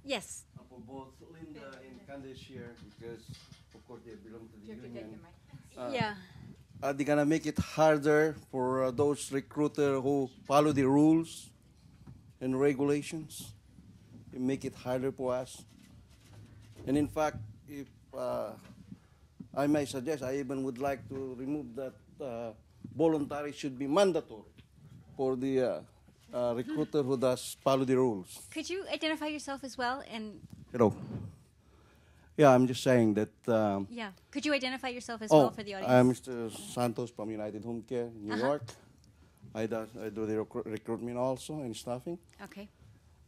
Yes. For both Linda and Candice here, because of course they belong to the union. Yeah. Are they gonna make it harder for those recruiters who follow the rules and regulations? They make it harder for us. And in fact, if I may suggest, I even would like to remove that voluntary should be mandatory for the recruiter who does follow the rules. Could you identify yourself as well? And Hello. Yeah, I'm just saying that. yeah, could you identify yourself as well for the audience? I'm Mr. Santos from United Home Care, New York. I do the recruitment also and staffing. Okay.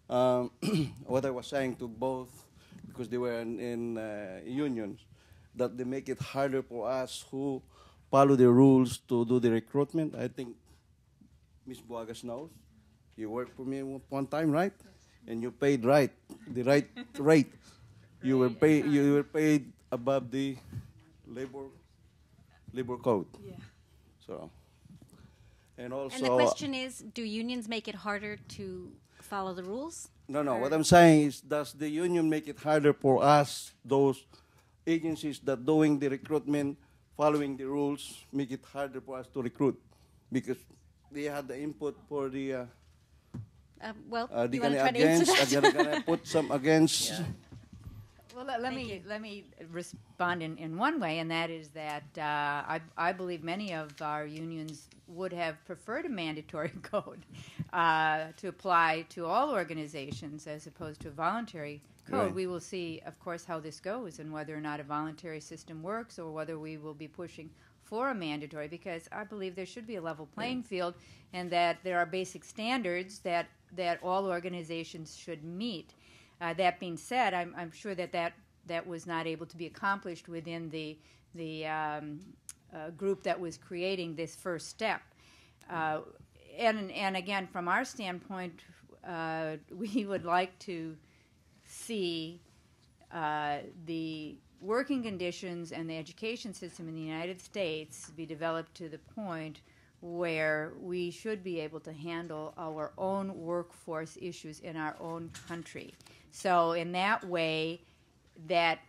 What I was saying to both, because they were in unions, that they make it harder for us who follow the rules to do the recruitment. I think Ms. Boagas knows. You worked for me one time, right? And you paid the right rate. You were paid above the labor code. Yeah. So, and also. And the question is, do unions make it harder to follow the rules? No. What I'm saying is, does the union make it harder for us, those agencies that doing the recruitment, following the rules, make it harder for us to recruit, because they had the input for the. Well, you want to try to answer that? They're gonna put some against. Yeah. Well, let me respond in one way, and that is that I believe many of our unions would have preferred a mandatory code to apply to all organizations as opposed to a voluntary code. Right. We will see, of course, how this goes and whether or not a voluntary system works or whether we will be pushing for a mandatory, because I believe there should be a level playing field and that there are basic standards that all organizations should meet. That being said, I'm sure that was not able to be accomplished within the group that was creating this first step. And again, from our standpoint, we would like to see the working conditions and the education system in the United States be developed to the point where we should be able to handle our own workforce issues in our own country. So in that way, that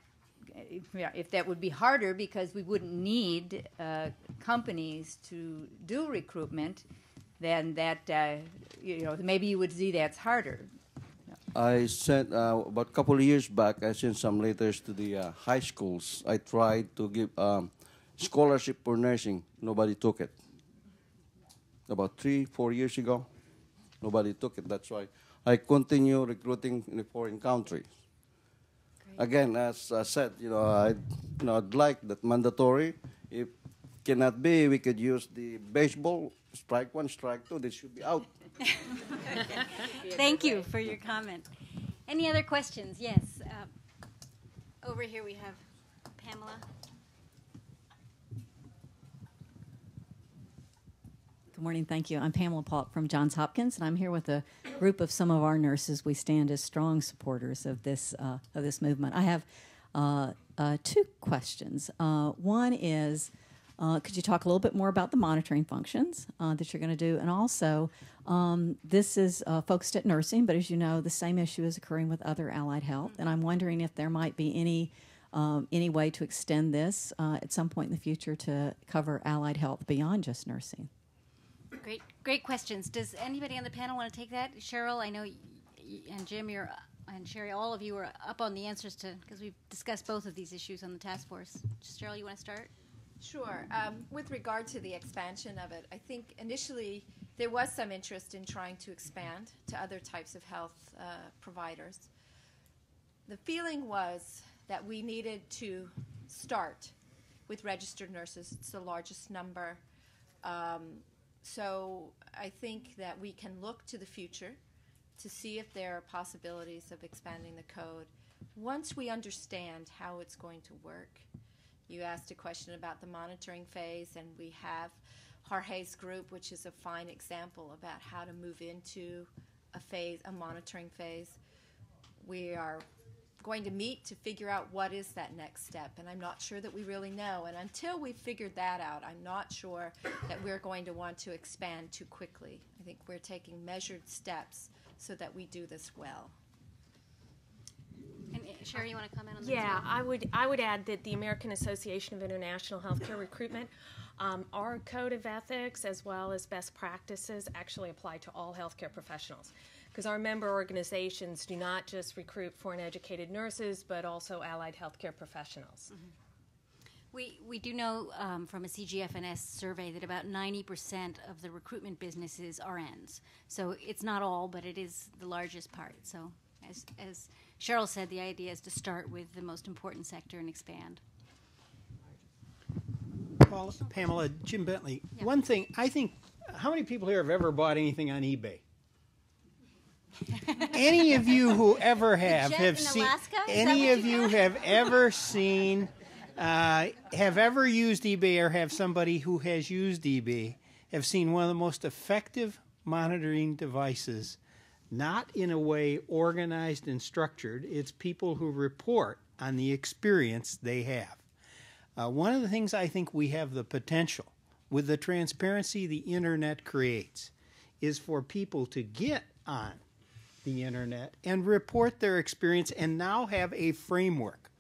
if that would be harder because we wouldn't need companies to do recruitment, then that maybe you would see that's harder. I sent about a couple of years back. I sent some letters to the high schools. I tried to give scholarship for nursing. Nobody took it. About 3-4 years ago, nobody took it. That's why I continue recruiting in the foreign countries. Great. Again, as I said, I'd like that mandatory. If cannot be, we could use the baseball, strike one, strike two. They should be out. Thank you for your comment. Any other questions? Yes. Over here we have Pamela. Good morning, thank you. I'm Pamela Paulk from Johns Hopkins, and I'm here with a group of some of our nurses. We stand as strong supporters of this movement. I have two questions. One is, could you talk a little bit more about the monitoring functions that you're going to do? And also, this is focused at nursing, but as you know, the same issue is occurring with other allied health, and I'm wondering if there might be any way to extend this at some point in the future to cover allied health beyond just nursing. Great questions. Does anybody on the panel want to take that? Cheryl, I know, and Jim, and Sherry, all of you are up on the answers to, because we've discussed both of these issues on the task force. Cheryl, you want to start? Sure. With regard to the expansion of it, I think initially there was some interest in trying to expand to other types of health providers. The feeling was that we needed to start with registered nurses. It's the largest number. So I think that we can look to the future to see if there are possibilities of expanding the code once we understand how it's going to work. You asked a question about the monitoring phase, and we have Jorge's group, which is a fine example about how to move into a monitoring phase. We are going to meet to figure out what is that next step, and I'm not sure that we really know. And until we've figured that out, I'm not sure that we're going to want to expand too quickly. I think we're taking measured steps so that we do this well. And Sherry, you want to comment on that? Yeah, I would add that the American Association of International Healthcare Recruitment, our code of ethics as well as best practices actually apply to all healthcare professionals, because our member organizations do not just recruit foreign educated nurses, but also allied healthcare professionals. Mm-hmm. We do know from a CGFNS survey that about 90% of the recruitment business is RNs. So it's not all, but it is the largest part. So as Cheryl said, the idea is to start with the most important sector and expand. Paul, Pamela, Jim Bentley. Yeah. One thing, I think, how many people here have ever bought anything on eBay? Any of you who ever have seen, any of you have ever seen, have ever used eBay or have somebody who has used eBay, have seen one of the most effective monitoring devices, not in a way organized and structured. It's people who report on the experience they have. One of the things I think we have the potential, with the transparency the internet creates, is for people to get on the internet and report their experience and now have a framework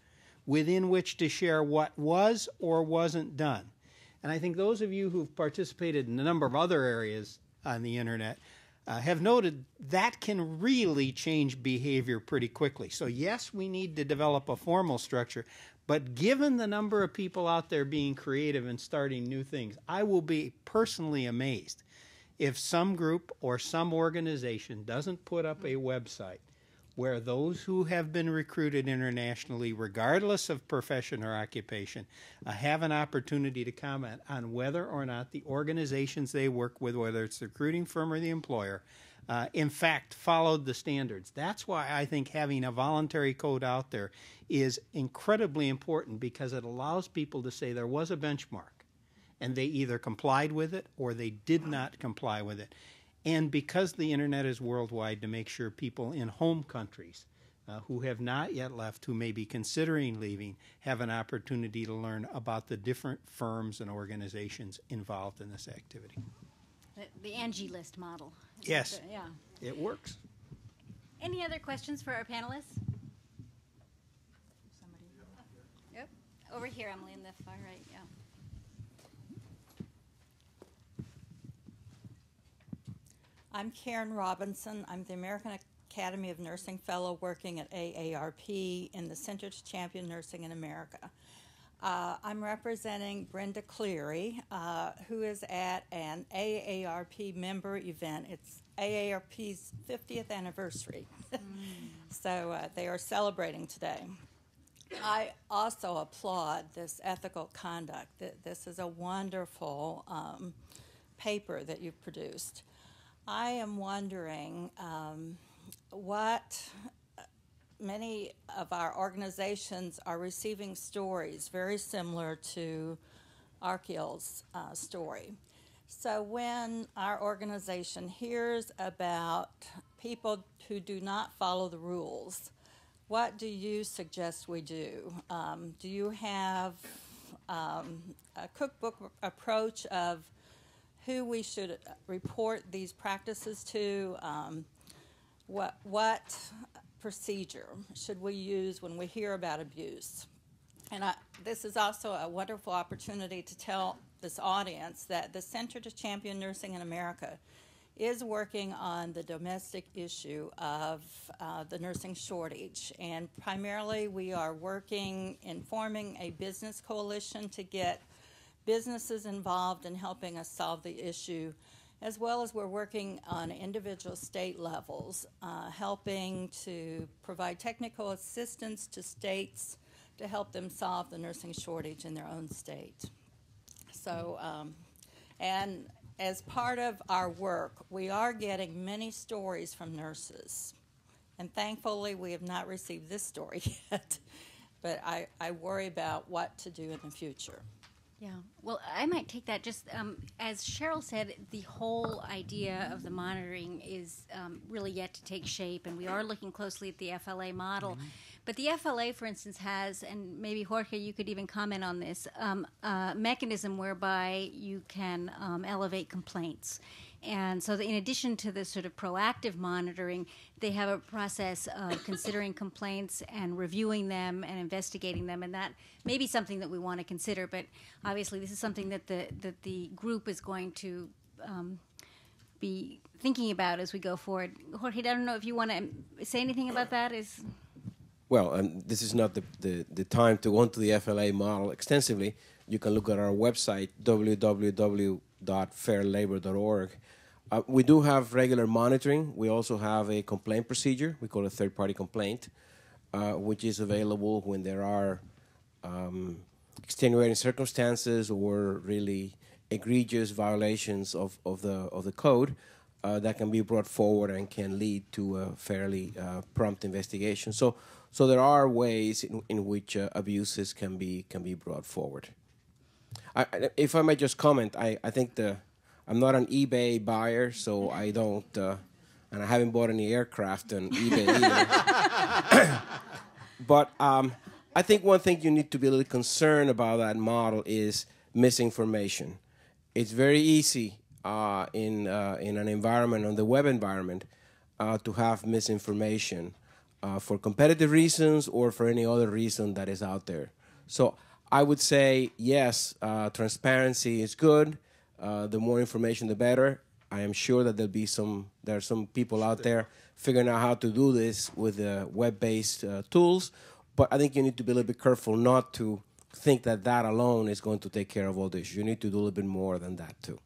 within which to share what was or wasn't done. And I think those of you who've participated in a number of other areas on the internet have noted that can really change behavior pretty quickly. So yes, we need to develop a formal structure, but given the number of people out there being creative and starting new things, I will be personally amazed if some group or some organization doesn't put up a website where those who have been recruited internationally, regardless of profession or occupation, have an opportunity to comment on whether or not the organizations they work with, whether it's the recruiting firm or the employer, in fact followed the standards. That's why I think having a voluntary code out there is incredibly important, because it allows people to say there was a benchmark and they either complied with it or they did not comply with it. And because the internet is worldwide, to make sure people in home countries who have not yet left, who may be considering leaving, have an opportunity to learn about the different firms and organizations involved in this activity. The Angie List model. Yes, yeah. It works. Any other questions for our panelists? Yep. Over here, Emily, in the far right, yeah. I'm Karen Robinson. I'm the American Academy of Nursing Fellow working at AARP in the Center to Champion Nursing in America. I'm representing Brenda Cleary, who is at an AARP member event. It's AARP's 50th anniversary. So they are celebrating today. I also applaud this ethical conduct. This is a wonderful paper that you've produced. I am wondering what many of our organizations are receiving stories very similar to Arkil's story. So when our organization hears about people who do not follow the rules, what do you suggest we do? Do you have a cookbook approach of who we should report these practices to? What procedure should we use when we hear about abuse? And this is also a wonderful opportunity to tell this audience that the Center to Champion Nursing in America is working on the domestic issue of the nursing shortage. And primarily we are working in forming a business coalition to get businesses involved in helping us solve the issue. as well as we're working on individual state levels, helping to provide technical assistance to states to help them solve the nursing shortage in their own state. So, and as part of our work, we are getting many stories from nurses. And thankfully, we have not received this story yet. But I worry about what to do in the future. Yeah, well, I might take that just as Cheryl said, the whole idea of the monitoring is really yet to take shape, and we are looking closely at the FLA model. Mm-hmm. But the FLA, for instance, has, and maybe Jorge, you could even comment on this, a mechanism whereby you can elevate complaints. And so in addition to the sort of proactive monitoring, they have a process of considering complaints and reviewing them and investigating them, and that may be something that we want to consider. But obviously this is something that the group is going to be thinking about as we go forward. Jorge, I don't know if you want to say anything about that. Well, this is not the time to go into the FLA model extensively. You can look at our website, www.fairlabor.org. We do have regular monitoring. We also have a complaint procedure. We call it third-party complaint, which is available when there are extenuating circumstances or really egregious violations of the code that can be brought forward and can lead to a fairly prompt investigation. So there are ways in which abuses can be brought forward. If I may just comment, I think I'm not an eBay buyer, so I don't, and I haven't bought any aircraft on eBay either. But I think one thing you need to be a little concerned about that model is misinformation. It's very easy in an environment, on the web environment, to have misinformation for competitive reasons or for any other reason that is out there. So I would say, yes, transparency is good. The more information, the better. I am sure that there are some people out there figuring out how to do this with web-based tools. But I think you need to be a little bit careful not to think that alone is going to take care of all the issues. You need to do a little bit more than that, too.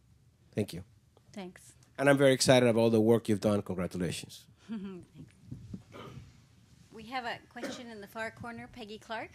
Thank you. Thanks. And I'm very excited about all the work you've done. Congratulations. Thanks. We have a question in the far corner, Peggy Clark.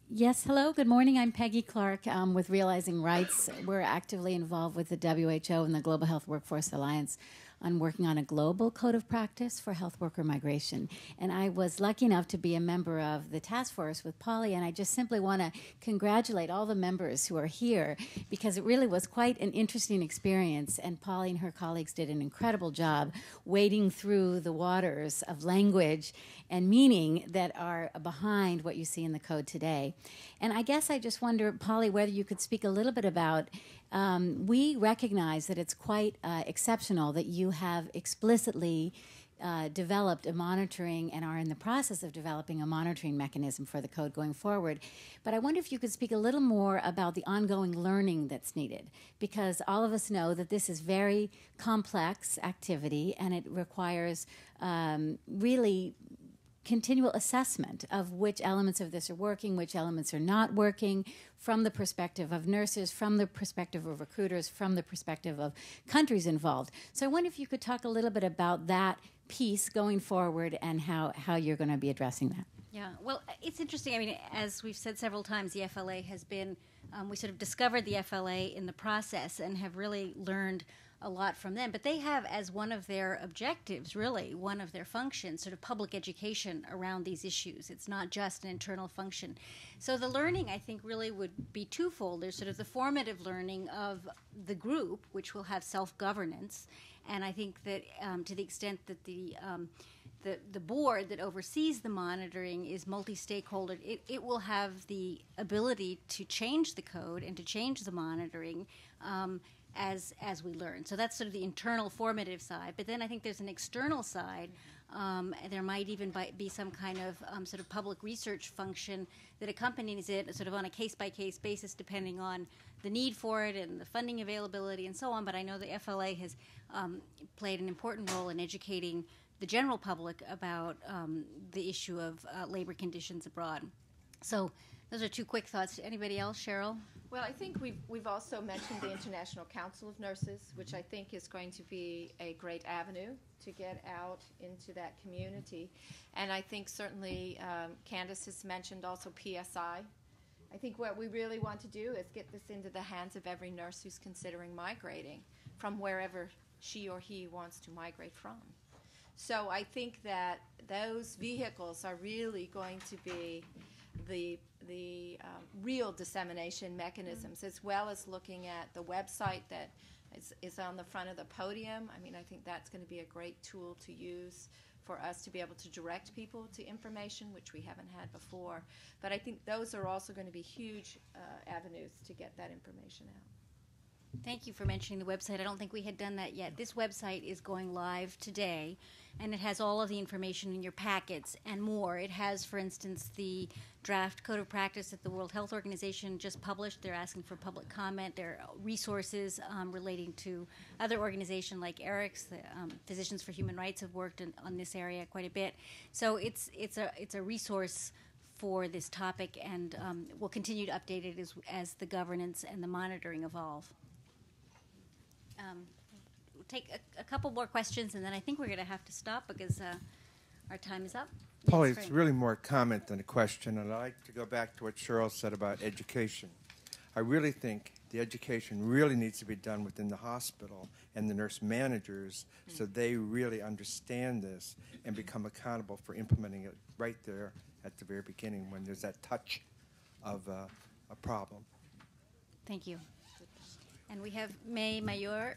Yes, hello, good morning. I'm Peggy Clark with Realizing Rights. We're actively involved with the WHO and the Global Health Workforce Alliance on working on a global code of practice for health worker migration. And I was lucky enough to be a member of the task force with Polly, and I just simply want to congratulate all the members who are here because it really was quite an interesting experience, and Polly and her colleagues did an incredible job wading through the waters of language and meaning that are behind what you see in the code today. And I guess I just wonder, Polly, whether you could speak a little bit about, we recognize that it's quite exceptional that you have explicitly developed a monitoring and are in the process of developing a monitoring mechanism for the code going forward. But I wonder if you could speak a little more about the ongoing learning that's needed, because all of us know that this is very complex activity and it requires really continual assessment of which elements of this are working, which elements are not working, from the perspective of nurses, from the perspective of recruiters, from the perspective of countries involved. So I wonder if you could talk a little bit about that piece going forward and how you're going to be addressing that. Yeah, well, it's interesting. I mean, as we've said several times, the FLA has been, we sort of discovered the FLA in the process and have really learned a lot from them. But they have as one of their objectives, really, one of their functions, sort of public education around these issues. It's not just an internal function. So the learning, I think, really would be twofold. There's sort of the formative learning of the group, which will have self-governance. And I think that to the extent that the board that oversees the monitoring is multi-stakeholder, it will have the ability to change the code and to change the monitoring as we learn. So that's sort of the internal formative side. But then I think there's an external side. There might even be some kind of sort of public research function that accompanies it sort of on a case-by-case basis depending on the need for it and the funding availability and so on. But I know the FLA has played an important role in educating the general public about the issue of labor conditions abroad. So those are two quick thoughts. Anybody else? Cheryl? Well, I think we've also mentioned the International Council of Nurses, which I think is going to be a great avenue to get out into that community. And I think certainly Candace has mentioned also PSI. I think what we really want to do is get this into the hands of every nurse who's considering migrating from wherever she or he wants to migrate from. So I think that those vehicles are really going to be the real dissemination mechanisms, as well as looking at the website that is on the front of the podium. I mean, I think that's going to be a great tool to use for us to be able to direct people to information, which we haven't had before. But I think those are also going to be huge avenues to get that information out. Thank you for mentioning the website. I don't think we had done that yet. This website is going live today, and it has all of the information in your packets and more. It has, for instance, the draft code of practice that the World Health Organization just published. They're asking for public comment. There are resources relating to other organizations like ERICS. The Physicians for Human Rights have worked on this area quite a bit. So it's a resource for this topic, and we'll continue to update it as the governance and the monitoring evolve. We'll take a couple more questions, and then I think we're going to have to stop because our time is up. Polly, it's really more a comment than a question, and I'd like to go back to what Cheryl said about education. I really think the education really needs to be done within the hospital and the nurse managers so they really understand this and become accountable for implementing it right there at the very beginning when there's that touch of a problem. Thank you. And we have May Mayor,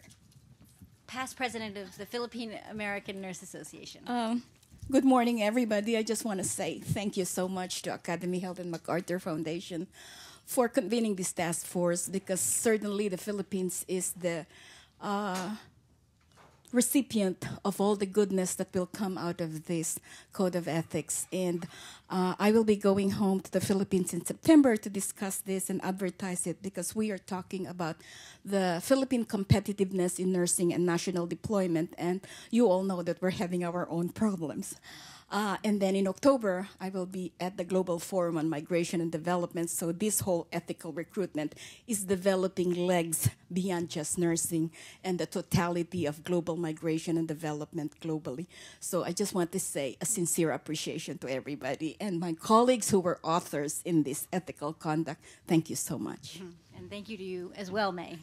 past president of the Philippine American Nurse Association. Good morning, everybody. I just want to say thank you so much to AcademyHealth and MacArthur Foundation for convening this task force, because certainly the Philippines is the recipient of all the goodness that will come out of this code of ethics. And I will be going home to the Philippines in September to discuss this and advertise it, because we are talking about the Philippine competitiveness in nursing and national deployment. And you all know that we're having our own problems. And then in October, I will be at the Global Forum on Migration and Development. So this whole ethical recruitment is developing legs beyond just nursing and the totality of global migration and development globally. So I just want to say a sincere appreciation to everybody and my colleagues who were authors in this ethical conduct. Thank you so much. Mm-hmm. And thank you to you as well, May.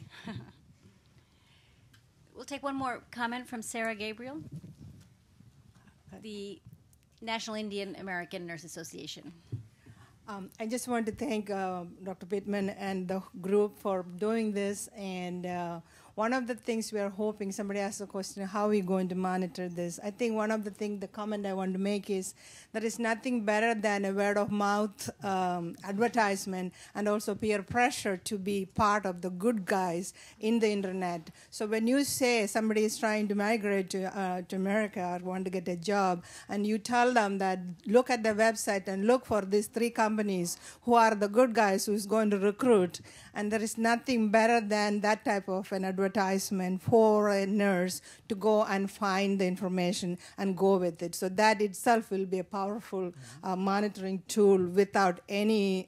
We'll take one more comment from Sarah Gabriel, the National Indian American Nurse Association. I just want to thank Dr. Pittman and the group for doing this. And one of the things we are hoping, somebody asked the question, how are we going to monitor this? I think one of the things, the comment I want to make is there is nothing better than a word of mouth advertisement and also peer pressure to be part of the good guys in the internet. So when you say somebody is trying to migrate to America or want to get a job, and you tell them that look at the website and look for these 3 companies who are the good guys who's going to recruit, and there is nothing better than that type of an advertisement for a nurse to go and find the information and go with it. So that itself will be a powerful monitoring tool without any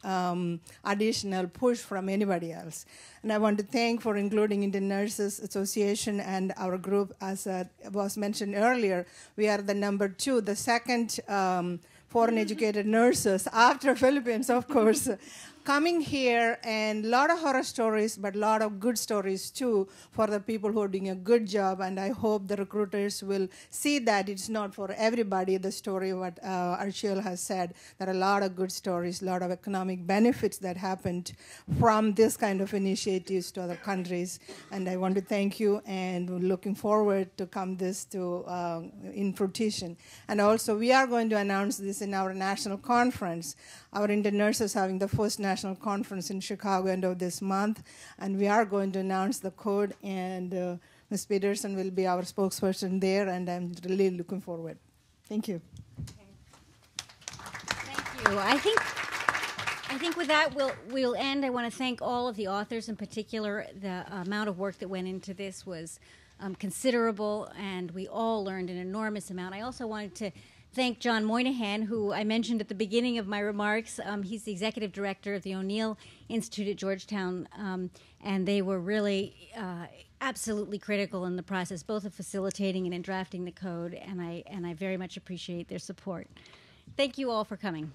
additional push from anybody else. And I want to thank for including Indian Nurses Association and our group. As was mentioned earlier, we are the number 2, the second foreign educated nurses after Philippines, of course. Coming here, and a lot of horror stories, but a lot of good stories too for the people who are doing a good job. And I hope the recruiters will see that it's not for everybody, the story what Arshil has said. There are a lot of good stories, a lot of economic benefits that happened from this kind of initiatives to other countries. And I want to thank you, and we're looking forward to come this to in fruition. And also, we are going to announce this in our national conference. Our Indian nurses having the first national conference in Chicago end of this month, and we are going to announce the code, and Ms. Peterson will be our spokesperson there, and I'm really looking forward. Thank you. Thank you. I think with that we'll end. I want to thank all of the authors in particular. The amount of work that went into this was considerable, and we all learned an enormous amount. I also wanted to thank John Moynihan, who I mentioned at the beginning of my remarks. He's the executive director of the O'Neill Institute at Georgetown, and they were really absolutely critical in the process, both of facilitating and in drafting the code, and I very much appreciate their support. Thank you all for coming.